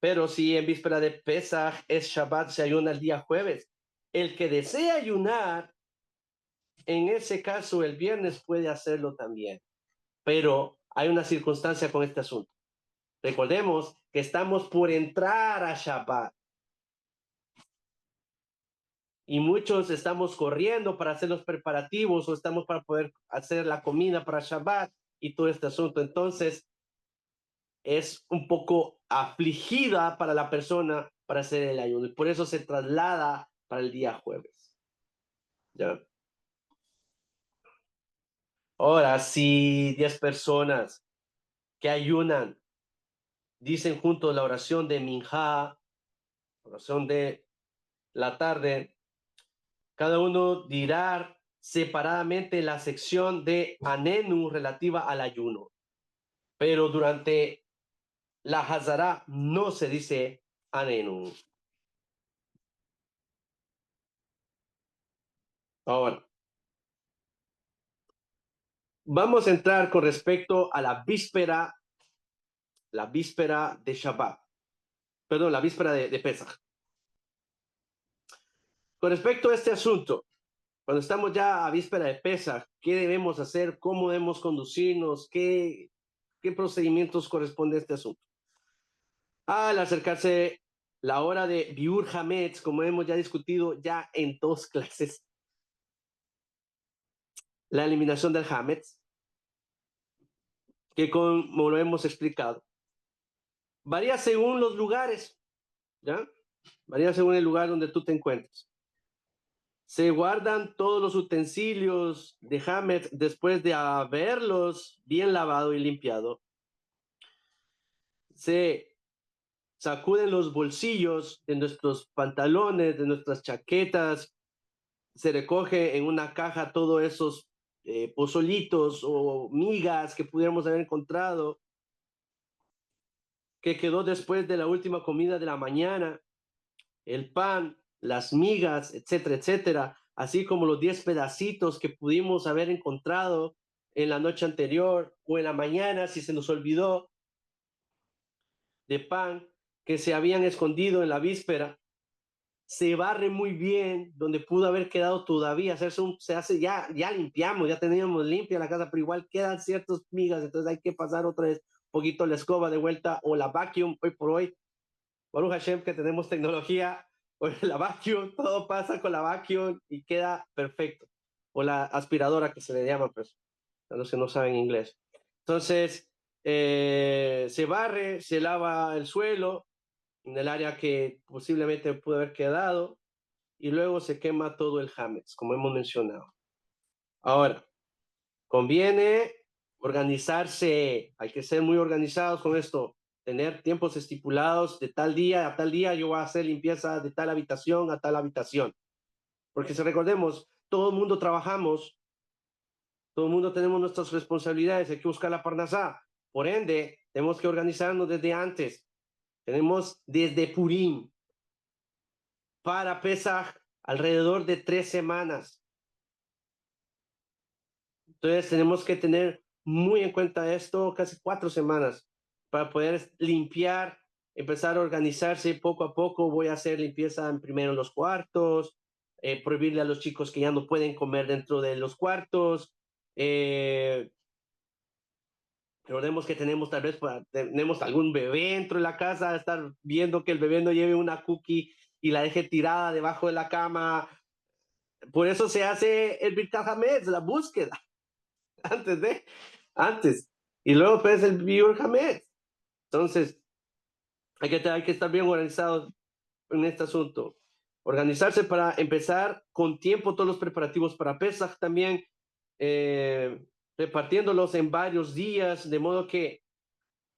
pero si en víspera de Pesach es Shabbat, se ayuna el día jueves. El que desea ayunar, en ese caso el viernes puede hacerlo también. Pero hay una circunstancia con este asunto. Recordemos que estamos por entrar a Shabbat. Y muchos estamos corriendo para hacer los preparativos o estamos para poder hacer la comida para Shabbat y todo este asunto. Entonces, es un poco afligida para la persona para hacer el ayuno. Y por eso se traslada para el día jueves. ¿Ya? Ahora, si 10 personas que ayunan dicen juntos la oración de Minjá, oración de la tarde, cada uno dirá separadamente la sección de Anenu relativa al ayuno. Pero durante la Hazara no se dice Anenu. Ahora, vamos a entrar con respecto a la víspera de Shabbat, perdón, la víspera de Pesach. Con respecto a este asunto, cuando estamos ya a víspera de Pesach, ¿qué debemos hacer? ¿Cómo debemos conducirnos? ¿Qué procedimientos corresponde a este asunto? Al acercarse la hora de Biur Hametz, como hemos ya discutido ya en 2 clases, la eliminación del Hametz, que como lo hemos explicado, varía según los lugares, ¿ya? Varía según el lugar donde tú te encuentres. Se guardan todos los utensilios de Hametz después de haberlos bien lavado y limpiado. Se sacuden los bolsillos de nuestros pantalones, de nuestras chaquetas, se recoge en una caja todos esos pozolitos o migas que pudiéramos haber encontrado, que quedó después de la última comida de la mañana, el pan, las migas, etcétera, etcétera, así como los 10 pedacitos que pudimos haber encontrado en la noche anterior o en la mañana si se nos olvidó de pan que se habían escondido en la víspera. Se barre muy bien donde pudo haber quedado todavía, se hace, ya limpiamos, ya teníamos limpia la casa, pero igual quedan ciertas migas, entonces hay que pasar otra vez un poquito la escoba de vuelta o la vacuum, hoy por hoy, Baruch Hashem que tenemos tecnología, o la vacuum, todo pasa con la vacuum y queda perfecto, o la aspiradora que se le llama, pues, a los que no saben inglés. Entonces, se barre, se lava el suelo en el área que posiblemente pudo haber quedado, y luego se quema todo el hametz, como hemos mencionado. Ahora, conviene organizarse, hay que ser muy organizados con esto, tener tiempos estipulados de tal día a tal día, yo voy a hacer limpieza de tal habitación a tal habitación. Porque si recordemos, todo el mundo trabajamos, todo el mundo tenemos nuestras responsabilidades, hay que buscar la parnasá. Por ende, tenemos que organizarnos desde antes. Tenemos desde Purim para Pesach alrededor de 3 semanas. Entonces tenemos que tener muy en cuenta esto, casi 4 semanas, para poder limpiar, empezar a organizarse poco a poco. Voy a hacer limpieza primero en los cuartos, prohibirle a los chicos que ya no pueden comer dentro de los cuartos. Recordemos que tenemos algún bebé dentro de la casa, estar viendo que el bebé no lleve una cookie y la deje tirada debajo de la cama. Por eso se hace el Birkat Hametz, la búsqueda. antes de, antes. Y luego pues el Biur Hametz. Entonces, hay que estar bien organizados en este asunto. Organizarse para empezar con tiempo todos los preparativos para Pesach también, repartiéndolos en varios días, de modo que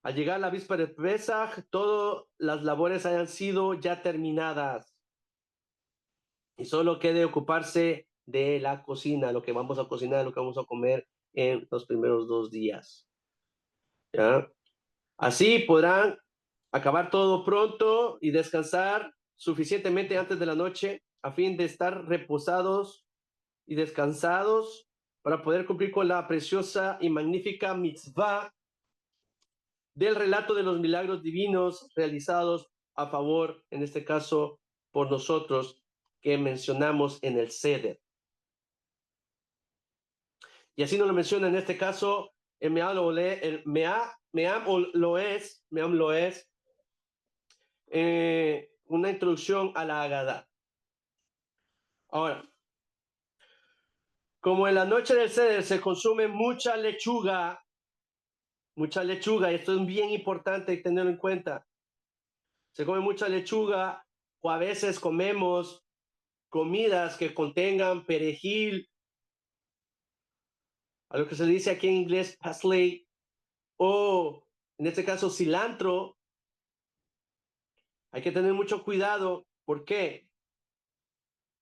al llegar a la víspera de Pesach, todas las labores hayan sido ya terminadas. Y solo quede ocuparse de la cocina, lo que vamos a cocinar, lo que vamos a comer en los primeros 2 días. ¿Ya? Así podrán acabar todo pronto y descansar suficientemente antes de la noche a fin de estar reposados y descansados para poder cumplir con la preciosa y magnífica mitzvah del relato de los milagros divinos realizados a favor, en este caso, por nosotros que mencionamos en el Seder. Y así nos lo menciona en este caso el Meam lo es, una introducción a la Agadá. Ahora, como en la noche del Seder se consume mucha lechuga, y esto es bien importante tenerlo en cuenta, se come mucha lechuga o a veces comemos comidas que contengan perejil, a lo que se dice aquí en inglés parsley, o en este caso cilantro. Hay que tener mucho cuidado. ¿Por qué?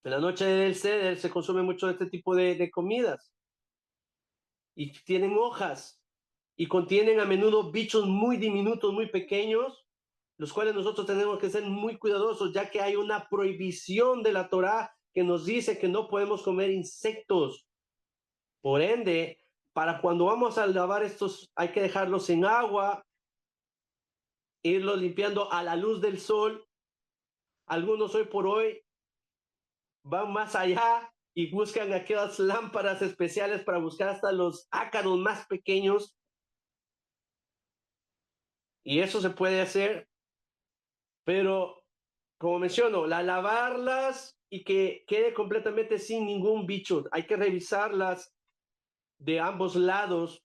En la noche del Seder se consume mucho este tipo de comidas y tienen hojas y contienen a menudo bichos muy diminutos, muy pequeños, los cuales nosotros tenemos que ser muy cuidadosos, ya que hay una prohibición de la Torá que nos dice que no podemos comer insectos. Por ende, para cuando vamos a lavar estos, hay que dejarlos en agua, irlos limpiando a la luz del sol. Algunos hoy por hoy van más allá y buscan aquellas lámparas especiales para buscar hasta los ácaros más pequeños. Y eso se puede hacer, pero como menciono, la lavarlas y que quede completamente sin ningún bicho. Hay que revisarlas de ambos lados.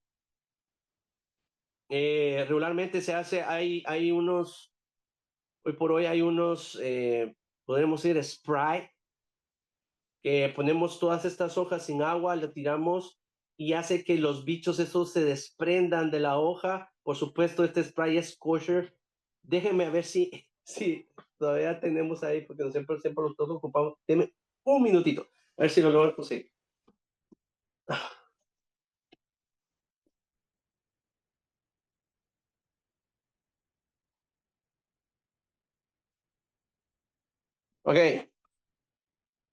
Regularmente se hace, hay unos, hoy por hoy hay unos, podemos decir, spray, que ponemos todas estas hojas sin agua, le tiramos y hace que los bichos esos se desprendan de la hoja. Por supuesto, este spray es kosher. Déjenme ver si todavía tenemos ahí, porque siempre los todos ocupamos. Denme un minutito, a ver si lo logro conseguir. Ok,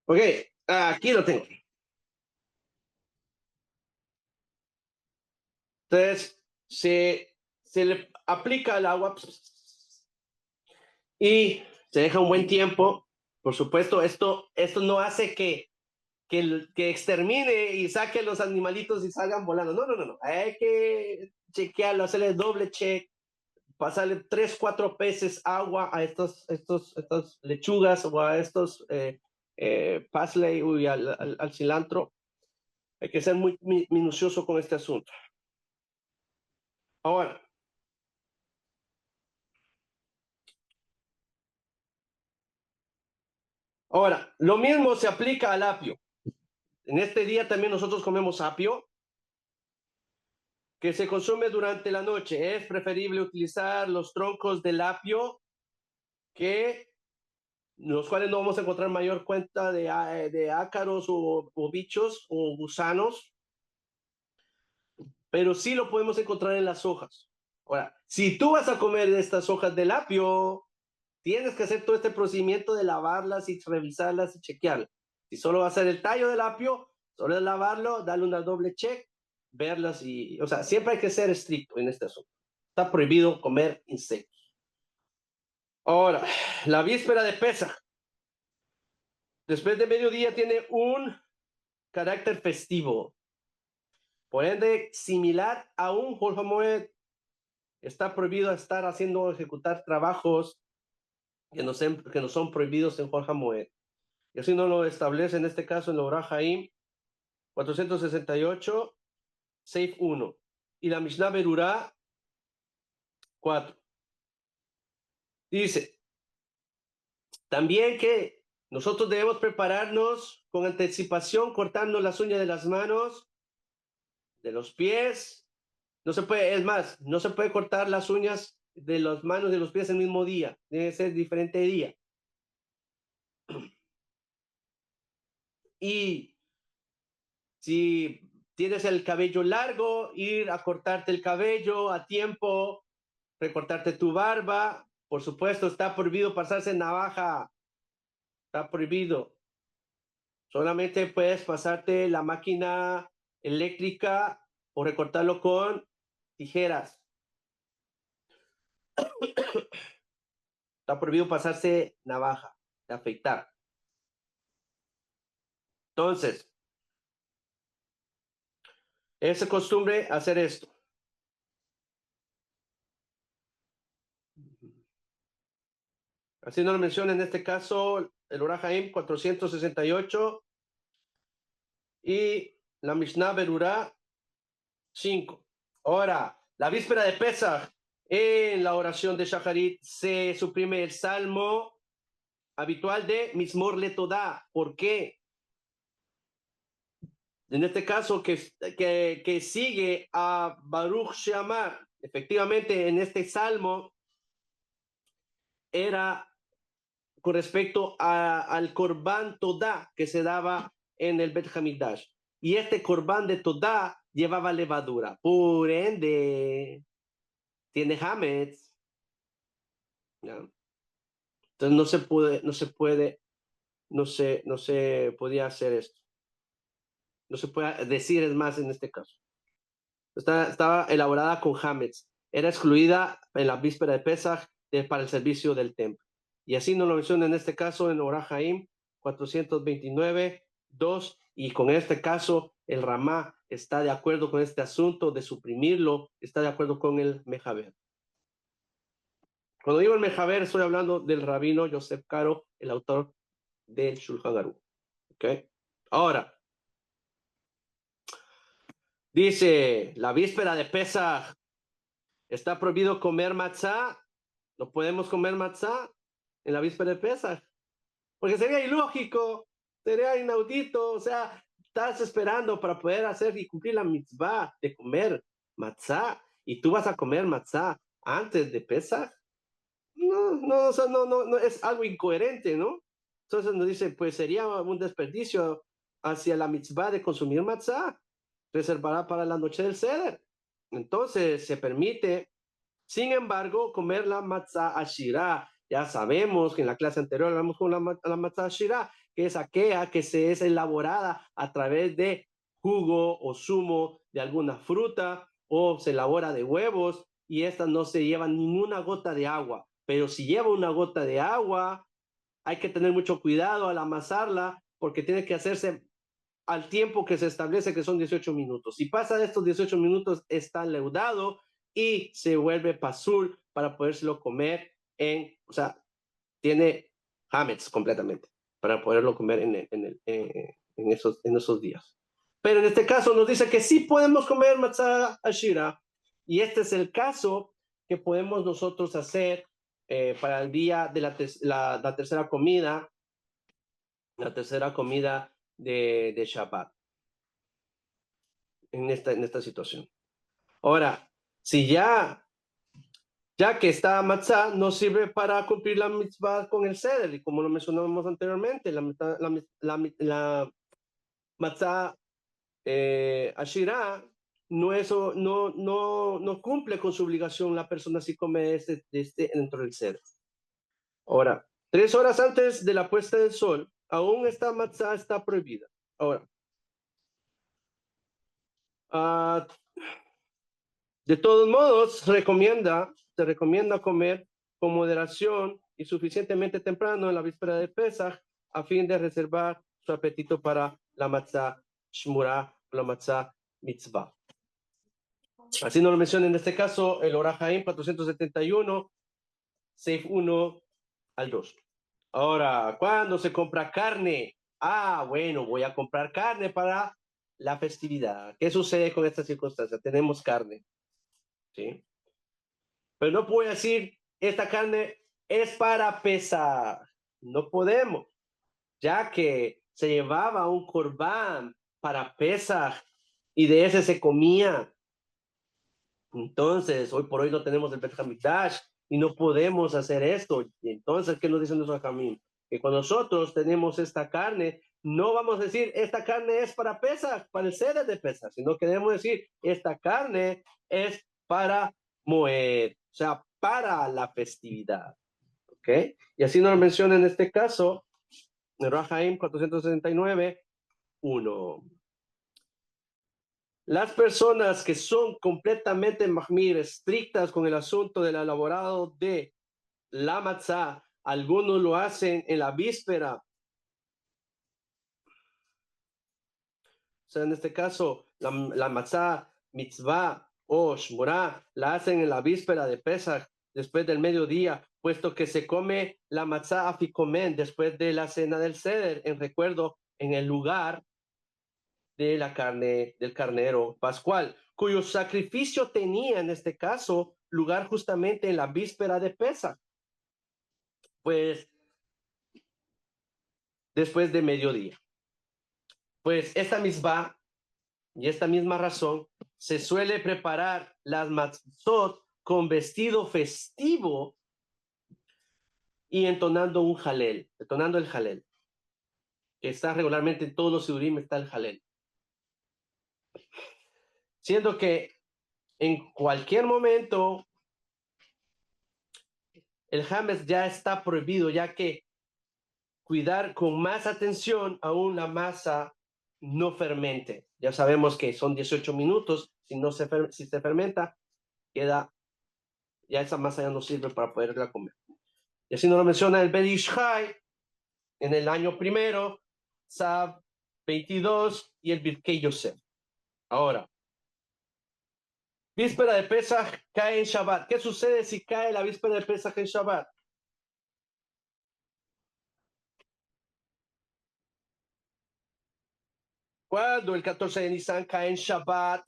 ok, aquí lo tengo. Entonces, se le aplica el agua y se deja un buen tiempo. Por supuesto, esto no hace que extermine y saque los animalitos y salgan volando. No, no, no, no. Hay que chequearlo, hacerle doble check, pasarle 3, 4 veces agua a estas lechugas o a estos parsley y al cilantro. Hay que ser muy minucioso con este asunto. Ahora, lo mismo se aplica al apio. En este día también nosotros comemos apio, que se consume durante la noche. Es preferible utilizar los troncos del apio, que los cuales no vamos a encontrar mayor cuenta de ácaros o bichos o gusanos, pero sí lo podemos encontrar en las hojas. Ahora, si tú vas a comer estas hojas del apio, tienes que hacer todo este procedimiento de lavarlas y revisarlas y chequearlas. Si solo va a ser el tallo del apio, solo es lavarlo, darle una doble check, verlas y, o sea, siempre hay que ser estricto en este asunto. Está prohibido comer insectos. Ahora, la víspera de Pesaj, después de mediodía, tiene un carácter festivo. Por ende, similar a un Hol HaMoed, está prohibido estar haciendo, ejecutar trabajos que no son prohibidos en Hol HaMoed. Y así no lo establece en este caso en la Orah Haim 468, Seif 1. Y la Mishnah Berurah 4. Dice, también que nosotros debemos prepararnos con anticipación, cortando las uñas de las manos, de los pies. No se puede, es más, no se puede cortar las uñas de las manos y de los pies el mismo día. Debe ser diferente día. Y si tienes el cabello largo, ir a cortarte el cabello a tiempo, recortarte tu barba. Por supuesto, está prohibido pasarse navaja. Está prohibido. Solamente puedes pasarte la máquina eléctrica o recortarlo con tijeras. Está prohibido pasarse navaja, de afeitar. Entonces, es costumbre hacer esto. Así nos lo menciona en este caso el Orah Haim 468 y la Mishnah Berurah 5. Ahora, la víspera de Pesach, en la oración de Shacharit se suprime el salmo habitual de Mismor Letodá. ¿Por qué? En este caso, que sigue a Baruch Sheamar. Efectivamente, en este salmo era con respecto al Corban Todá que se daba en el Bet Hamidash. Y este Corban de Todá llevaba levadura. Por ende, tiene Hametz. ¿Ya? Entonces no se puede no se podía hacer esto. No se puede decir, es más, en este caso. Estaba elaborada con hametz. Era excluida en la víspera de Pesach para el servicio del templo. Y así nos lo menciona en este caso en Orah Haim 429:2. Y con este caso, el Ramá está de acuerdo con este asunto de suprimirlo, está de acuerdo con el Mejaber. Cuando digo el Mejaber, estoy hablando del rabino Yosef Karo, el autor del Shulchan Aruch. ¿Okay? Ahora, dice, la víspera de Pesach, ¿está prohibido comer matzá? ¿No podemos comer matzá en la víspera de Pesach? Porque sería ilógico, sería inaudito, o sea, estás esperando para poder hacer y cumplir la mitzvah de comer matzá, y tú vas a comer matzá antes de Pesach. No, o sea, no, es algo incoherente, ¿no? Entonces nos dice, pues sería un desperdicio hacia la mitzvah de consumir matzá, reservará para la noche del Seder. Entonces se permite, sin embargo, comer la matzah ashirá. Ya sabemos que en la clase anterior hablamos con la matzah ashirá, que es aquella que se es elaborada a través de jugo o zumo de alguna fruta, o se elabora de huevos, y esta no se lleva ninguna gota de agua. Pero si lleva una gota de agua, hay que tener mucho cuidado al amasarla, porque tiene que hacerse al tiempo que se establece, que son 18 minutos. Si pasa de estos 18 minutos, está leudado y se vuelve pasul para podérselo comer o sea, tiene hametz completamente para poderlo comer en esos días. Pero en este caso nos dice que sí podemos comer matzah ashira, y este es el caso que podemos nosotros hacer para el día de la tercera comida, de Shabbat en esta situación. Ahora, si ya que esta matzah no sirve para cumplir la mitzvah con el ceder, y como lo mencionamos anteriormente, la matzah ashira no cumple con su obligación la persona si come dentro del ceder. Ahora, 3 horas antes de la puesta del sol, aún esta matzah está prohibida. Ahora, de todos modos, se recomienda comer con moderación y suficientemente temprano en la víspera de Pesach a fin de reservar su apetito para la matzah shmura, la matzah mitzvah. Así nos lo menciona en este caso el Orah Haim 471, Seif 1 al 2. Ahora, ¿cuándo se compra carne? Bueno, voy a comprar carne para la festividad. ¿Qué sucede con esta circunstancia? Tenemos carne, ¿sí? Pero no puedo decir, esta carne es para pesar. No podemos, ya que se llevaba un corbán para pesar y de ese se comía. Entonces, hoy por hoy no tenemos el Bet HaMikdash y no podemos hacer esto. Y entonces, ¿qué nos dicen nuestros camino? Que cuando nosotros tenemos esta carne, no vamos a decir, esta carne es para Pesach, para el sede de Pesach, sino que debemos decir, esta carne es para Moed, o sea, para la festividad. ¿Ok? Y así nos lo menciona en este caso, en Orah Haim 469, 1. Las personas que son completamente mahmir, estrictas con el asunto del elaborado de la matzah, algunos lo hacen en la víspera. O sea, en este caso, la matzah mitzvah o shmurah la hacen en la víspera de Pesach, después del mediodía, puesto que se come la matzah afikomen después de la cena del Seder, en recuerdo, en el lugar de la carne del carnero pascual, cuyo sacrificio tenía en este caso lugar justamente en la víspera de Pesach, pues después de mediodía. Pues esta misma y esta misma razón se suele preparar las matzot con vestido festivo y entonando un jalel, entonando el jalel, que está regularmente en todos los sidurim, está el jalel. Siendo que en cualquier momento el hametz ya está prohibido, ya que cuidar con más atención aún la masa no fermente. Ya sabemos que son 18 minutos. Si se fermenta, queda, ya esa masa ya no sirve para poderla comer. Y así nos lo menciona el Ben Ish Chai en el año primero, Sab 22 y el Birkei Yosef. Ahora, víspera de Pesach cae en Shabbat. ¿Qué sucede si cae la víspera de Pesach en Shabbat? Cuando el 14 de Nisan cae en Shabbat,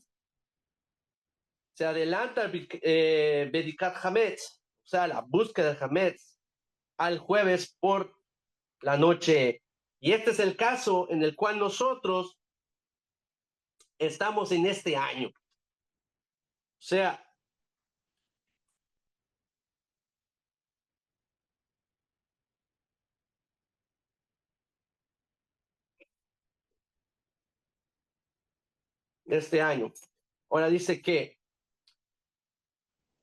se adelanta el Bedikat Hametz, o sea, la búsqueda del Hametz, al jueves por la noche. Y este es el caso en el cual nosotros estamos en este año. O sea, este año. Ahora dice que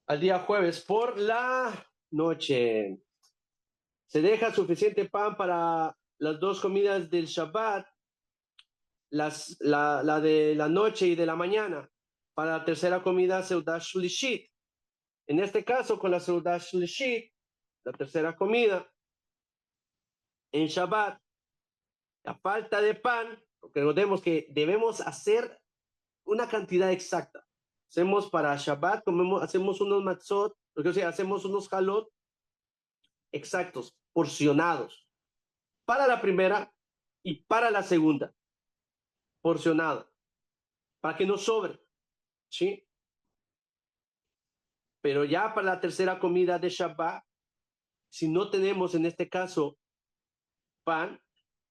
al día jueves por la noche se deja suficiente pan para las dos comidas del Shabbat, la de la noche y de la mañana. Para la tercera comida, Seudah Shlishit. En este caso, con la Seudah Shlishit, la tercera comida, en Shabbat, la falta de pan, porque recordemos que debemos hacer una cantidad exacta. Hacemos para Shabbat, hacemos unos matzot, o sea, hacemos unos halot exactos, porcionados, para la primera y para la segunda, porcionada, para que no sobre, ¿sí? Pero ya para la tercera comida de Shabbat, si no tenemos en este caso pan,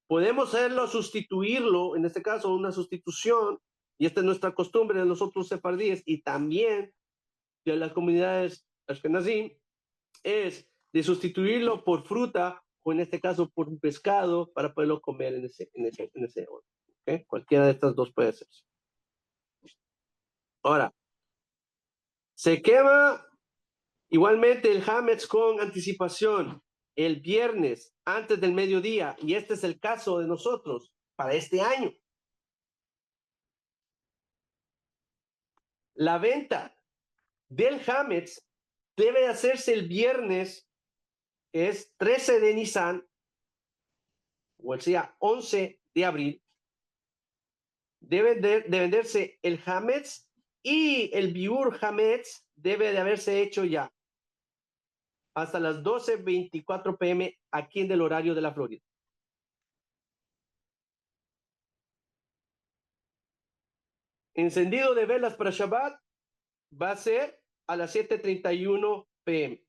podemos hacerlo, sustituirlo, en este caso una sustitución, y esta es nuestra costumbre de nosotros sefardíes y también de las comunidades ashkenazim, es de sustituirlo por fruta o en este caso por un pescado para poderlo comer en ese orden. ¿Okay? Cualquiera de estas dos puede ser. Ahora, se quema igualmente el hametz con anticipación el viernes antes del mediodía, y este es el caso de nosotros para este año. La venta del hametz debe hacerse el viernes, que es 13 de Nisan, o sea, 11 de abril. Debe de venderse el hametz y el biur hametz debe de haberse hecho ya hasta las 12:24 p.m. aquí en el horario de la Florida. Encendido de velas para Shabbat va a ser a las 7:31 p.m.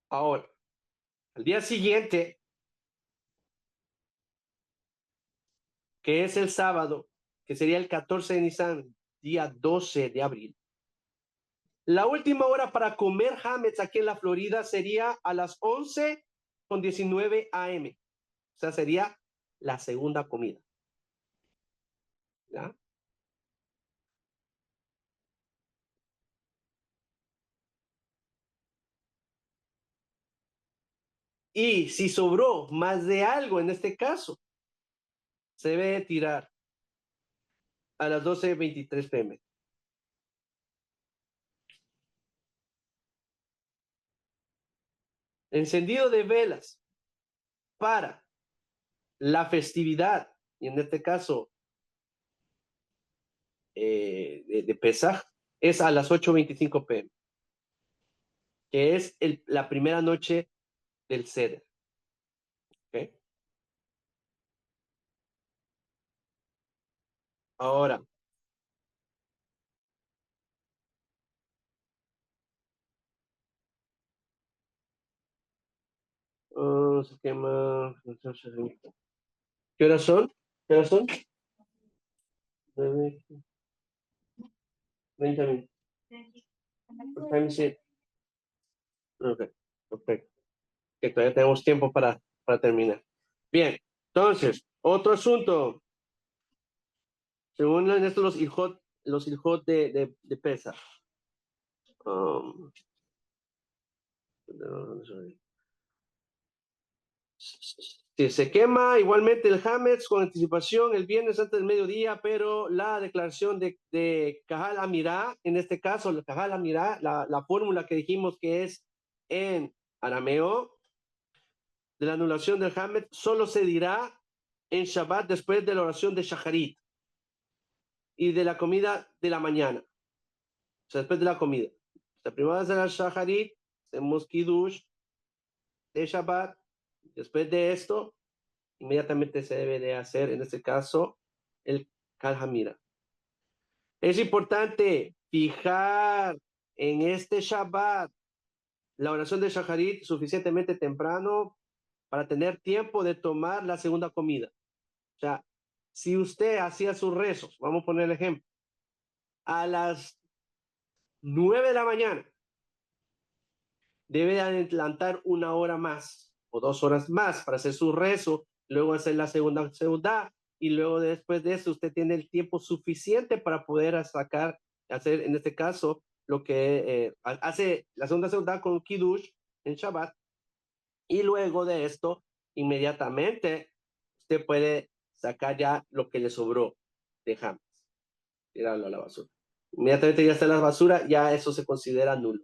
Ahora, al día siguiente, que es el sábado, que sería el 14 de Nisan, día 12 de abril. La última hora para comer hametz aquí en la Florida sería a las 11:19 a.m. O sea, sería la segunda comida. ¿Ya? Y si sobró más de algo en este caso, se debe tirar a las 12:23 p.m. Encendido de velas para la festividad, y en este caso de Pesaj, es a las 8:25 p.m., que es la primera noche del Seder. ¿Okay? Ahora, se quema. ¿Qué horas son? ¿Qué horas son? 20 minutos. Time sheet. Ok, perfecto. Que todavía tenemos tiempo para terminar. Bien, entonces, otro asunto. Según esto, los ilhot de Pesa. Um, Si se quema igualmente el Hametz con anticipación el viernes antes del mediodía, pero la declaración de Kahal Amirá, en este caso, el Kahal Amirá, la fórmula que dijimos que es en arameo, de la anulación del Hametz, solo se dirá en Shabbat después de la oración de Shacharit y de la comida de la mañana. O sea, después de la comida. La primera vez de la Shacharit, hacemos Kiddush de Shabbat. Después de esto, inmediatamente se debe de hacer, en este caso, el Kal Hamira. Es importante fijar en este Shabbat la oración de Shacharit suficientemente temprano para tener tiempo de tomar la segunda comida. O sea, si usted hacía sus rezos, vamos a poner el ejemplo, a las 9 de la mañana, debe adelantar una hora más o 2 horas más para hacer su rezo, luego hacer la segunda, y luego después de eso usted tiene el tiempo suficiente para poder hacer en este caso lo que hace la segunda con Kiddush en Shabbat, y luego de esto inmediatamente usted puede sacar ya lo que le sobró de Hamas, tirarlo a la basura. Inmediatamente ya está en la basura, ya eso se considera nulo.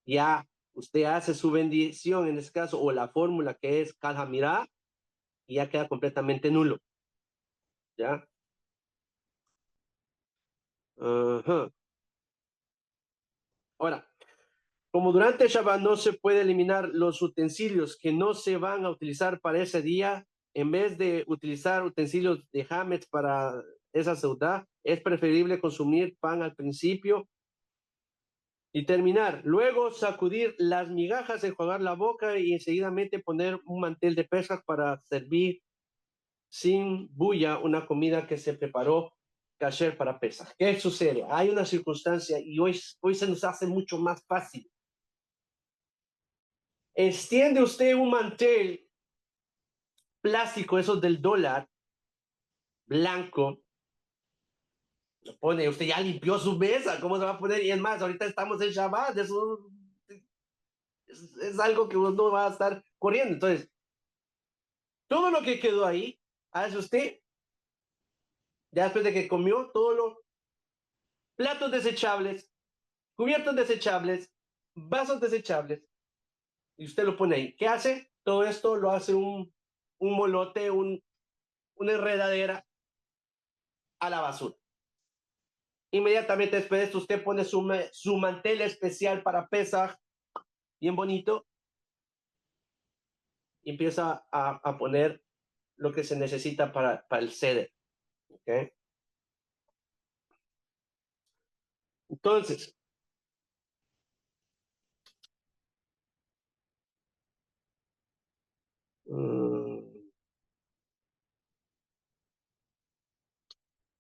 Ya usted hace su bendición en este caso, o la fórmula que es Kal Hamirá, y ya queda completamente nulo. ¿Ya? Uh-huh. Ahora, como durante Shabbat no se puede eliminar los utensilios que no se van a utilizar para ese día, en vez de utilizar utensilios de Hametz para esa seudá, es preferible consumir pan al principio y terminar. Luego sacudir las migajas, enjuagar la boca y enseguidamente poner un mantel de pesas para servir sin bulla una comida que se preparó kasher para Pesach. ¿Qué sucede? Hay una circunstancia y hoy se nos hace mucho más fácil. Extiende usted un mantel plástico, esos del dólar, blanco, lo pone, usted ya limpió su mesa, ¿cómo se va a poner? Y es más, ahorita estamos en Shabbat, eso es algo que uno va a estar corriendo. Entonces, todo lo que quedó ahí, hace usted, ya después de que comió, todos los platos desechables, cubiertos desechables, vasos desechables, y usted lo pone ahí. ¿Qué hace? Todo esto lo hace un molote, una enredadera a la basura. Inmediatamente después de esto, usted pone su mantel especial para Pesach, bien bonito, y empieza a poner lo que se necesita para el seder. ¿Okay? Entonces,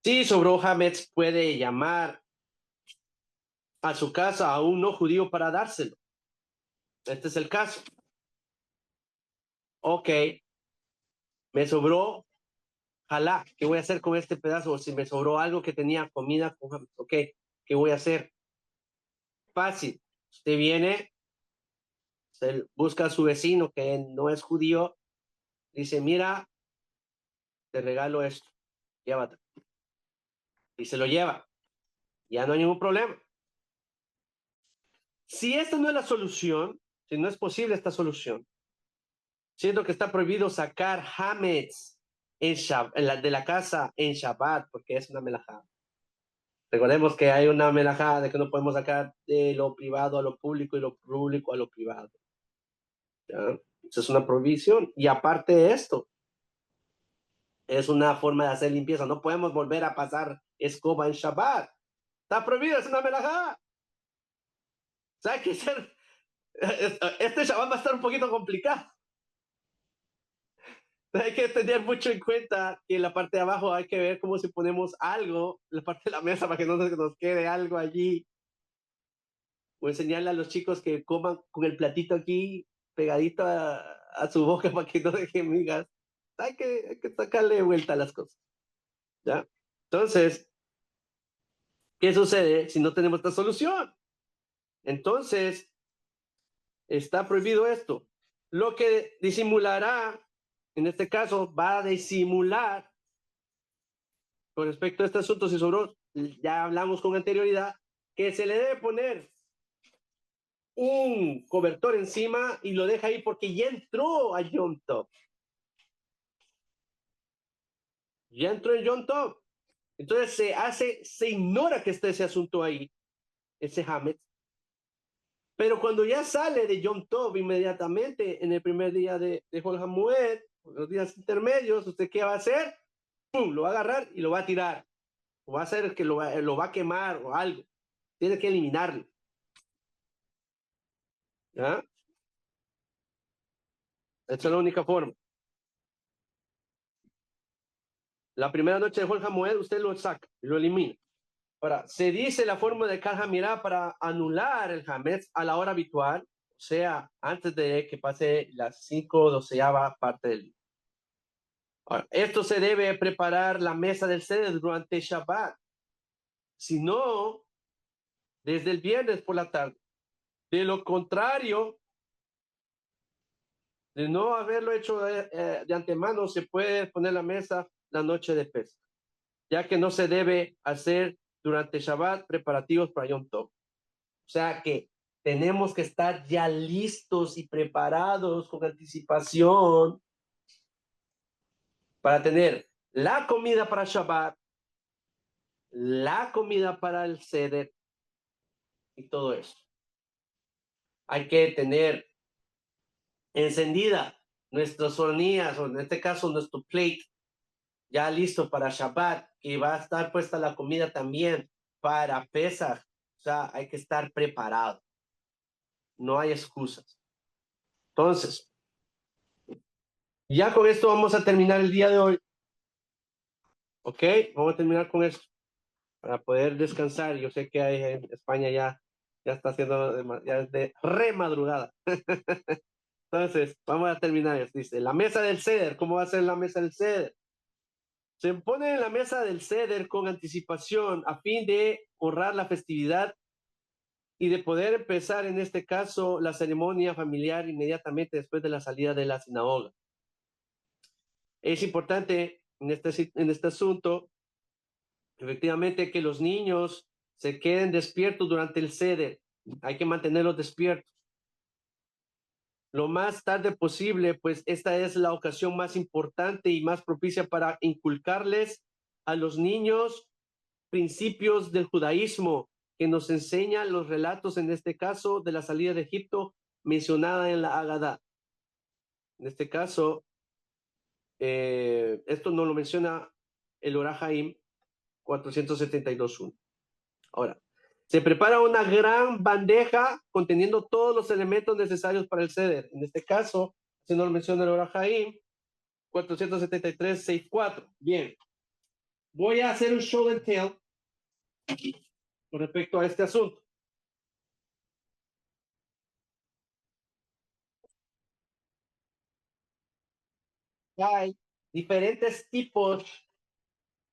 si sobró Hametz, puede llamar a su casa a un no judío para dárselo. Este es el caso. Ok, me sobró, jalá, ¿qué voy a hacer con este pedazo? O si me sobró algo que tenía comida, ok, ¿qué voy a hacer? Fácil. Usted viene, se busca a su vecino que no es judío, dice, mira, te regalo esto, llévate. Y se lo lleva. Ya no hay ningún problema. Si esta no es la solución, si no es posible esta solución, siendo que está prohibido sacar hametz de la casa en Shabbat, porque es una melajá. Recordemos que hay una melajá de que no podemos sacar de lo privado a lo público y lo público a lo privado. ¿Ya? Eso es una prohibición. Y aparte de esto, es una forma de hacer limpieza. No podemos volver a pasar escoba en Shabbat. Está prohibido, es una melajá. O sea, hay que ser... Este Shabbat va a estar un poquito complicado. Hay que tener mucho en cuenta que en la parte de abajo hay que ver cómo si ponemos algo en la parte de la mesa para que no nos quede algo allí. O enseñarle a los chicos que coman con el platito aquí pegadito a su boca para que no dejen migas. Hay que sacarle vuelta a las cosas. ¿Ya? Entonces, ¿qué sucede si no tenemos esta solución? Entonces, está prohibido esto. Lo que disimulará en este caso, va a disimular con respecto a este asunto, si sobró, ya hablamos con anterioridad, que se le debe poner un cobertor encima y lo deja ahí porque ya entró a Yom Tov. Ya entró en Yom Tov. Entonces se ignora que esté ese asunto ahí, ese Hametz. Pero cuando ya sale de Yom Tov inmediatamente en el primer día de Hol HaMoed, los días intermedios, ¿usted qué va a hacer? ¡Pum! Lo va a agarrar y lo va a tirar. O va a hacer que lo va a quemar o algo. Tiene que eliminarlo. ¿Ya? Esa es la única forma. La primera noche de Hol HaMoed usted lo saca, lo elimina. Ahora, se dice la forma de Kal HaMirah para anular el Hametz a la hora habitual, o sea, antes de que pase las 5/12 parte del día. Ahora, esto se debe preparar la mesa del Seder durante Shabbat, si no, desde el viernes por la tarde. De lo contrario, de no haberlo hecho de antemano, se puede poner la mesa la noche de Pesach, ya que no se debe hacer durante Shabbat preparativos para Yom Tov. O sea que tenemos que estar ya listos y preparados con anticipación para tener la comida para Shabbat, la comida para el Seder y todo eso. Hay que tener encendida nuestras hornillas, o en este caso nuestro plate, ya listo para Shabbat, y va a estar puesta la comida también para Pesach. O sea, hay que estar preparado. No hay excusas. Entonces, ya con esto vamos a terminar el día de hoy. Ok, vamos a terminar con esto para poder descansar. Yo sé que hay en España ya está haciendo ya es de re madrugada. Entonces, vamos a terminar. Dice, la mesa del ceder. ¿Cómo va a ser la mesa del ceder? Se pone en la mesa del ceder con anticipación a fin de honrar la festividad y de poder empezar, en este caso, la ceremonia familiar inmediatamente después de la salida de la sinagoga. Es importante en este asunto, efectivamente, que los niños se queden despiertos durante el ceder. Hay que mantenerlos despiertos lo más tarde posible, pues esta es la ocasión más importante y más propicia para inculcarles a los niños principios del judaísmo que nos enseñan los relatos, en este caso, de la salida de Egipto mencionada en la Agadá. En este caso, esto no lo menciona el Orah Haim 472.1. Ahora, se prepara una gran bandeja conteniendo todos los elementos necesarios para el ceder. En este caso, se nos menciona el Orah Haim 473.6.4. Bien, voy a hacer un show and tell con respecto a este asunto. Hay diferentes tipos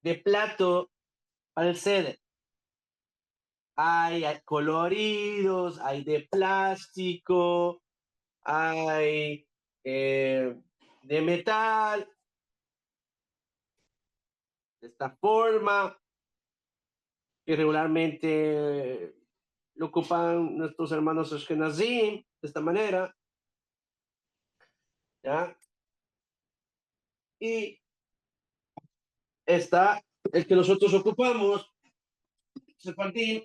de plato para el ceder. Hay coloridos, hay de plástico, hay de metal, de esta forma, que regularmente lo ocupan nuestros hermanos Ashkenazim, de esta manera, ¿ya? Y está el que nosotros ocupamos, Sefardim,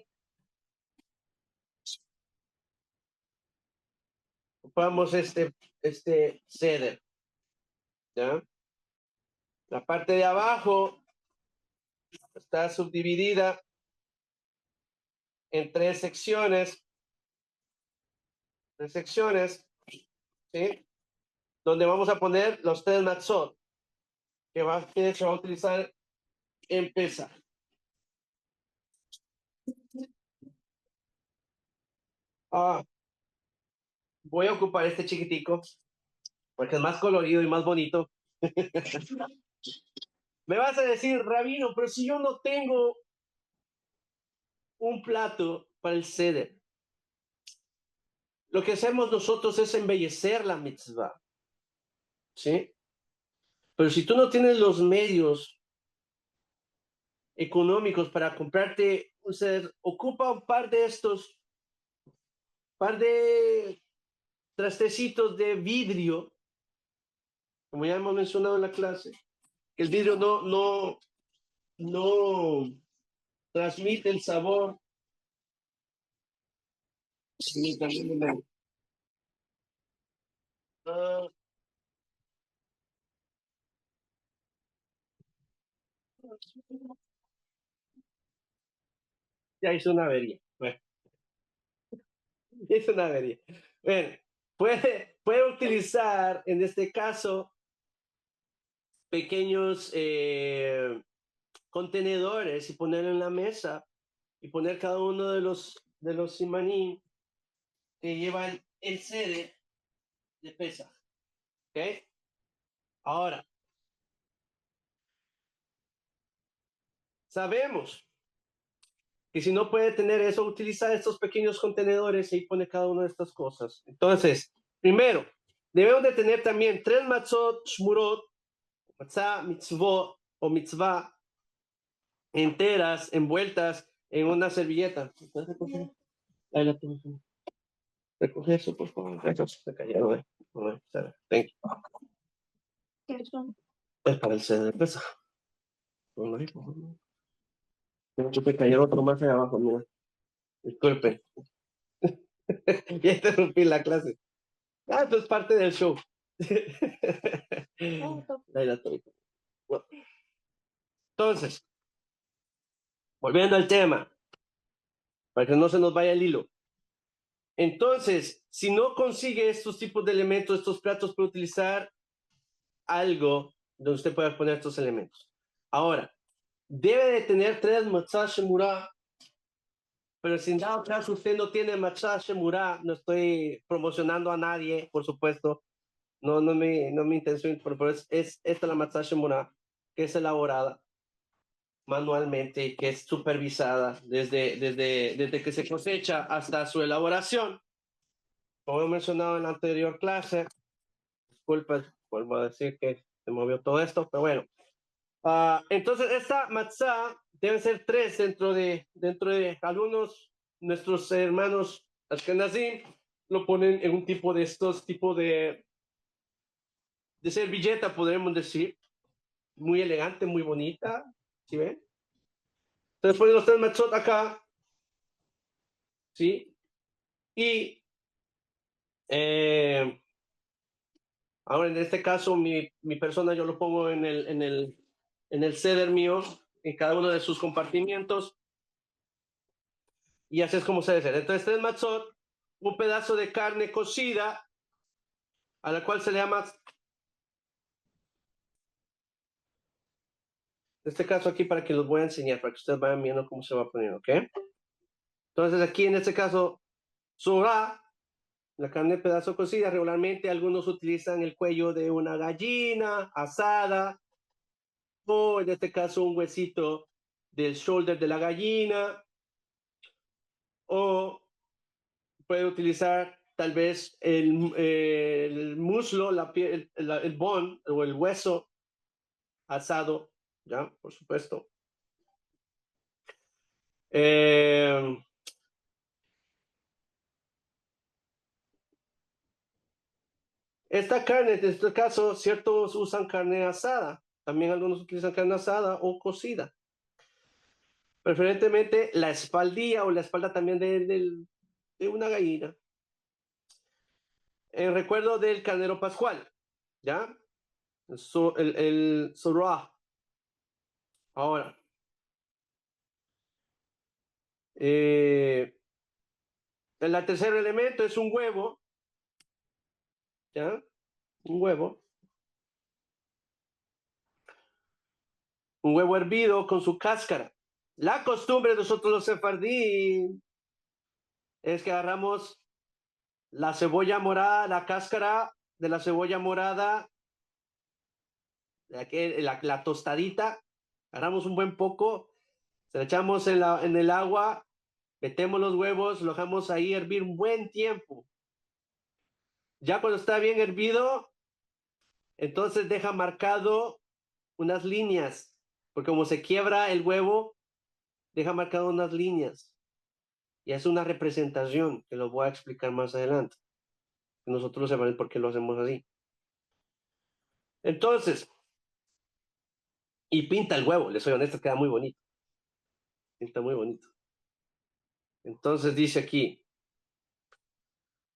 ocupamos este ceder, ¿ya? La parte de abajo está subdividida en tres secciones, ¿sí? Donde vamos a poner los tres matzot, que se va a utilizar en Pesach. Voy a ocupar este chiquitico, porque es más colorido y más bonito. Me vas a decir, Rabino, pero si yo no tengo un plato para el ceder, lo que hacemos nosotros es embellecer la mitzvah, ¿sí? Pero si tú no tienes los medios económicos para comprarte, o sea, ocupa un par de estos, par de trastecitos de vidrio, como ya hemos mencionado en la clase, que el vidrio no transmite el sabor. Ah, ya hizo una avería. Bueno, hizo una avería. Bueno, puede utilizar en este caso pequeños contenedores y ponerlo en la mesa y poner cada uno de los simaní que llevan el sede de pesa. ¿Ok? Ahora, sabemos que si no puede tener eso, utiliza estos pequeños contenedores y pone cada una de estas cosas. Entonces, primero, debemos de tener también 3 matzot shmurot, matzah, mitzvot o mitzvah enteras, envueltas en una servilleta. Recoge eso, por favor. Gracias. Se cayeron. Thank you. Es para el CD de pesa. Mucho que cayeron otro más allá abajo, mira. Disculpe. Ya interrumpí la clase. Ah, esto es parte del show. Entonces, volviendo al tema, para que no se nos vaya el hilo. Entonces, si no consigue estos tipos de elementos, estos platos, puede utilizar algo donde usted pueda poner estos elementos. Ahora, debe de tener 3 matzah shemurah, pero si en dado caso usted no tiene matzah shemurah, no estoy promocionando a nadie, por supuesto, no mi intención, pero es esta la matzah shemurah, que es elaborada manualmente y que es supervisada desde que se cosecha hasta su elaboración. Como he mencionado en la anterior clase, disculpas, vuelvo a decir que se movió todo esto, pero bueno. Entonces, esta matzah deben ser 3 dentro de algunos nuestros hermanos ashkenazim lo ponen en un tipo de estos, tipo de servilleta, podríamos decir, muy elegante, muy bonita, ¿sí ven? Entonces ponen los 3 matzot acá, ¿sí? Y ahora en este caso mi persona yo lo pongo en el ceder mío, en cada uno de sus compartimientos, y así es como se debe hacer. Entonces 3 matzot, un pedazo de carne cocida, a la cual se le llama, en este caso aquí para que los voy a enseñar, para que ustedes vayan viendo cómo se va a poner, ¿ok? Entonces aquí en este caso, surah, la carne pedazo cocida, regularmente algunos utilizan el cuello de una gallina asada, o en este caso un huesito del shoulder de la gallina, o puede utilizar tal vez el muslo, la piel, el bone o el hueso asado, ¿ya? Por supuesto. Esta carne, en este caso, ciertos usan carne asada, también algunos utilizan carne asada o cocida. Preferentemente la espaldilla o la espalda también de una gallina. En recuerdo del carnero pascual, ¿ya? El surah. Ahora, el tercer elemento es un huevo, ¿ya? Un huevo. Un huevo hervido con su cáscara. La costumbre de nosotros los sefardí es que agarramos la cebolla morada, la cáscara de la cebolla morada, la tostadita, agarramos un buen poco, se la echamos en el agua, metemos los huevos, lo dejamos ahí hervir un buen tiempo. Ya cuando está bien hervido, Entonces deja marcado unas líneas, porque como se quiebra el huevo, deja marcado unas líneas. Y es una representación, que lo voy a explicar más adelante. Nosotros sabemos por qué lo hacemos así. Entonces, y pinta el huevo, les soy honesto, queda muy bonito. Pinta muy bonito. Entonces dice aquí,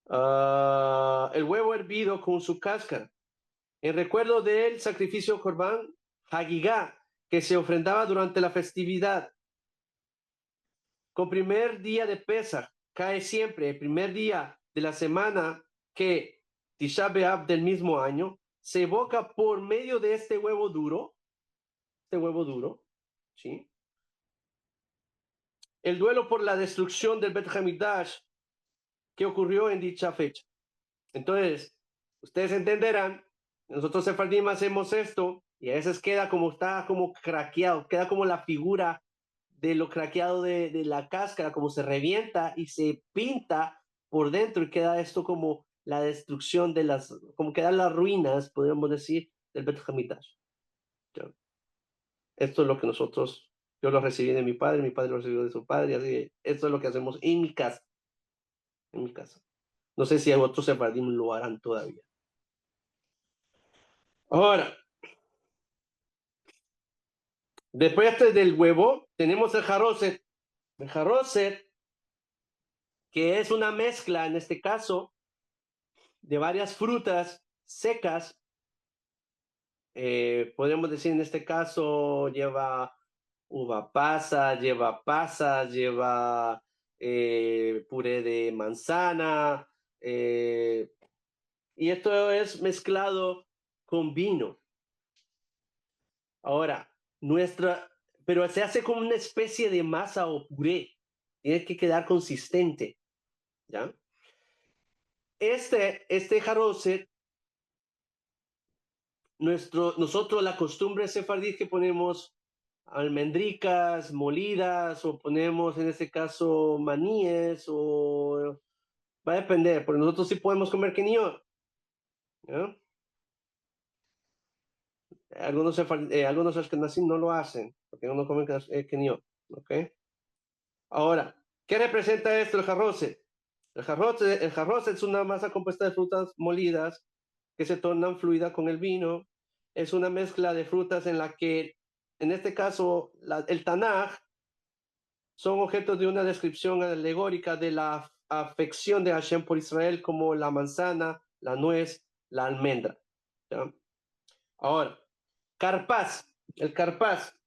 el huevo hervido con su cáscara, en recuerdo del sacrificio Corbán Hagigá, que se ofrendaba durante la festividad. Con primer día de Pesach, cae siempre el primer día de la semana que Tisha B'Av del mismo año, se evoca por medio de este huevo duro, ¿sí? El duelo por la destrucción del Bet Hamikdash que ocurrió en dicha fecha. Entonces, ustedes entenderán, nosotros sefardim hacemos esto y a veces queda como, está como craqueado, queda como la figura de lo craqueado de la cáscara, como se revienta y se pinta por dentro y queda esto como la destrucción de las, como quedan las ruinas, podríamos decir, del Bet Hamikdash. Esto es lo que nosotros, yo lo recibí de mi padre lo recibió de su padre, así, esto es lo que hacemos en mi casa, en mi casa. No sé si hay otros sefardim lo harán todavía. Ahora, después del huevo, tenemos el jarroset. El jarroset, que es una mezcla, en este caso, de varias frutas secas. Podemos decir, en este caso, lleva uva pasa, lleva pasas, lleva puré de manzana. Y esto es mezclado con vino. Ahora, pero se hace como una especie de masa o puré. Tiene que quedar consistente, ¿ya? Este jarroset, nosotros la costumbre sefardí que ponemos almendricas molidas o ponemos en este caso maníes o va a depender, porque nosotros sí podemos comer quenión, ¿ya? Algunos ashkenazim no lo hacen, porque no comen quenión, ¿ok? Ahora, ¿qué representa esto el jarroset? El jarroset es una masa compuesta de frutas molidas que se tornan fluida con el vino. Es una mezcla de frutas en la que, en este caso, el Tanaj son objetos de una descripción alegórica de la afección de Hashem por Israel, como la manzana, la nuez, la almendra. ¿Ya? Ahora, carpaz, el carpaz.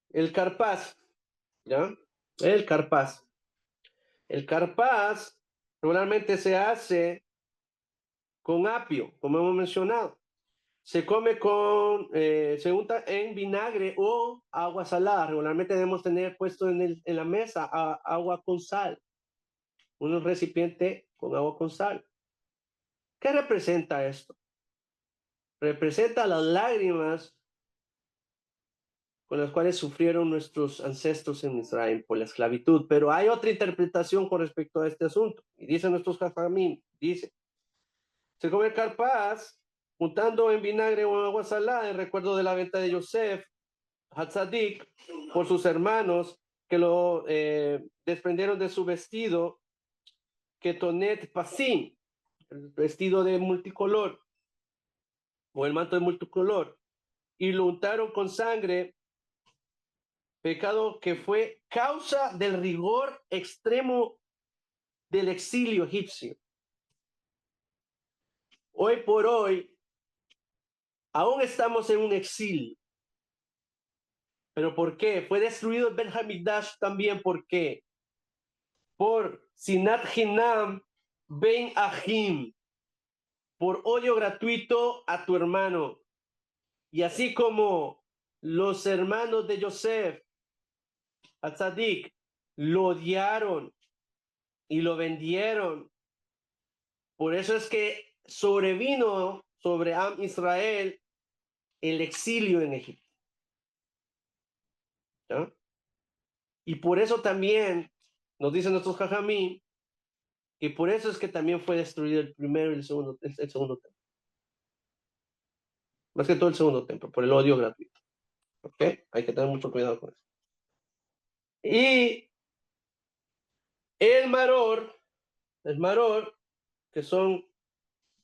El carpaz, ¿ya? El carpaz. El carpaz regularmente se hace con apio, como hemos mencionado. Se come se unta en vinagre o agua salada. Regularmente debemos tener puesto en la mesa agua con sal, un recipiente con agua con sal. ¿Qué representa esto? Representa las lágrimas con las cuales sufrieron nuestros ancestros en Israel por la esclavitud. Pero hay otra interpretación con respecto a este asunto. Y dicen nuestros jajamim, dice, se come carpaz untando en vinagre o agua salada en recuerdo de la venta de Yosef Hatzadik por sus hermanos que lo desprendieron de su vestido Ketonet Pasim, el vestido de multicolor o el manto de multicolor, y lo untaron con sangre, pecado que fue causa del rigor extremo del exilio egipcio. Hoy por hoy, aún estamos en un exilio. ¿Pero por qué? Fue destruido el Bet Hamikdash también, ¿por qué? Por Sinat Hinam Ben Ahim, por odio gratuito a tu hermano. Y así como los hermanos de Yosef, Atzadik, lo odiaron y lo vendieron. Por eso es que sobrevino sobre Am Israel el exilio en Egipto. ¿Ya? Y por eso también nos dicen nuestros jajamí Y por eso es que también fue destruido el primero y el segundo templo. Más que todo el segundo templo, por el odio gratuito. ¿Ok? Hay que tener mucho cuidado con eso. Y el maror, que son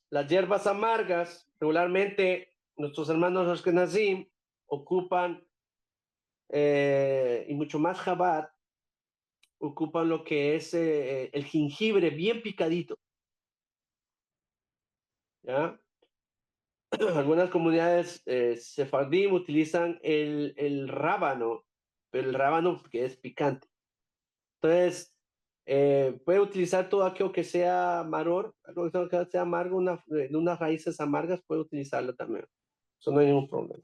las hierbas amargas, regularmente nuestros hermanos Ashkenazim ocupan, y mucho más Chabad, ocupan lo que es el jengibre bien picadito. ¿Ya? Algunas comunidades sefardim utilizan el rábano, pero el rábano que es picante. Entonces, puede utilizar todo aquello que sea maror, algo que sea amargo, unas raíces amargas, puede utilizarlo también. Eso no hay ningún problema.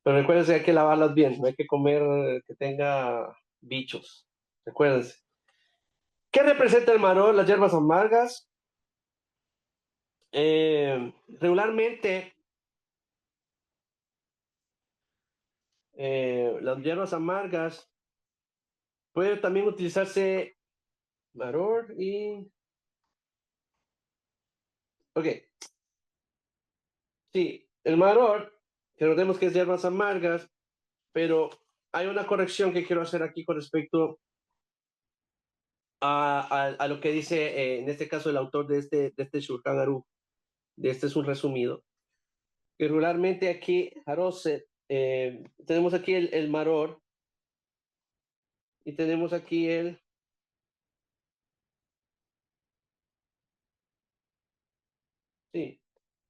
Pero recuérdense, hay que lavarlas bien, no hay que comer que tenga bichos. Recuérdense. ¿Qué representa el maror? Las hierbas amargas. Regularmente, las hierbas amargas puede también utilizarse maror y... Ok, sí, el maror, que notemos que es hierbas amargas, pero hay una corrección que quiero hacer aquí con respecto a lo que dice, en este caso, el autor de este Shulchan Aruch. De este es un resumido. Que regularmente aquí, Haroset, tenemos aquí el maror y tenemos aquí el... Sí.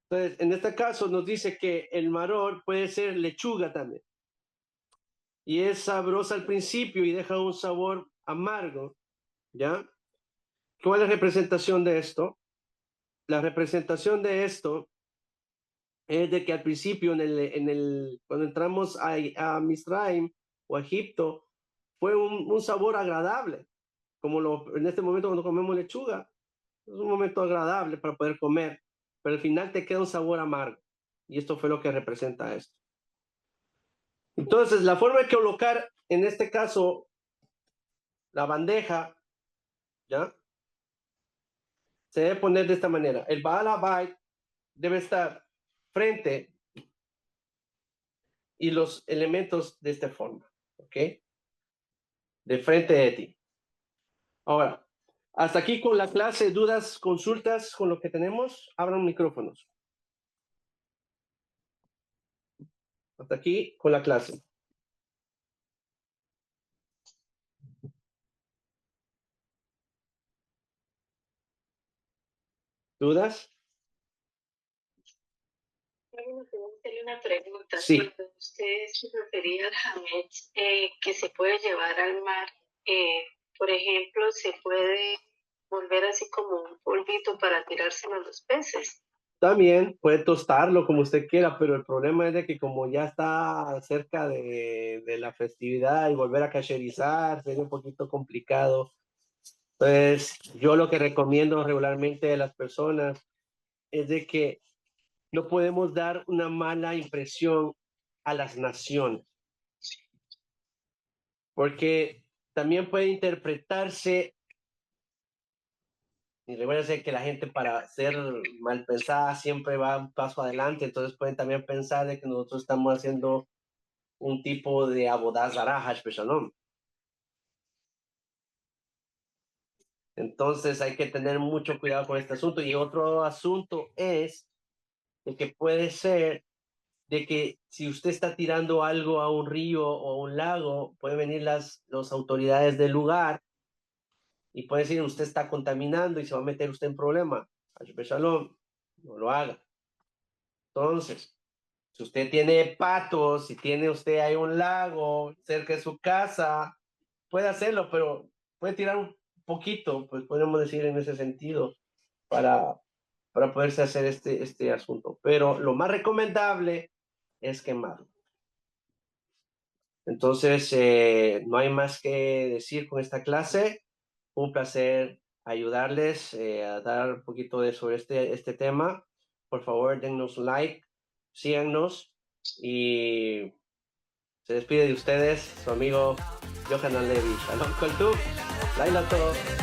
Entonces, en este caso nos dice que el maror puede ser lechuga también. Y es sabrosa al principio y deja un sabor amargo, ¿ya? ¿Cuál es la representación de esto? La representación de esto es de que al principio, cuando entramos a Misraim o a Egipto, fue un sabor agradable, como en este momento cuando comemos lechuga, es un momento agradable para poder comer, pero al final te queda un sabor amargo. Y esto fue lo que representa esto. Entonces, la forma de colocar, en este caso, la bandeja, ¿ya? Se debe poner de esta manera. El Baal Habayit debe estar frente y los elementos de esta forma, ¿ok? De frente de ti. Ahora, hasta aquí con la clase, dudas, consultas con lo que tenemos, abran micrófonos. Hasta aquí con la clase. ¿Dudas? Una pregunta. Sí. Usted se refería al hametz que se puede llevar al mar. Por ejemplo, se puede volver así como un polvito para tirárselo a los peces. También puede tostarlo como usted quiera, pero el problema es de que como ya está cerca de la festividad y volver a cacherizar sería un poquito complicado. Pues yo lo que recomiendo regularmente a las personas es de que no podemos dar una mala impresión a las naciones, porque también puede interpretarse, y recuerden que la gente para ser mal pensada siempre va un paso adelante, entonces pueden también pensar de que nosotros estamos haciendo un tipo de abodazara hash shalom. Entonces hay que tener mucho cuidado con este asunto. Y otro asunto es de que puede ser de que si usted está tirando algo a un río o a un lago, pueden venir las autoridades del lugar y puede decir usted está contaminando y se va a meter usted en problema. Shalom, no lo haga. Entonces, si usted tiene patos, si tiene usted ahí un lago cerca de su casa, puede hacerlo, pero puede tirar un poquito, pues podemos decir en ese sentido, para, para poderse hacer este asunto. Pero lo más recomendable es quemarlo. Entonces, no hay más que decir con esta clase. Un placer ayudarles a dar un poquito sobre este tema. Por favor, dennos un like, síganos y se despide de ustedes su amigo Johanan Levi. Shalom Kol Tuv, Laila Tov.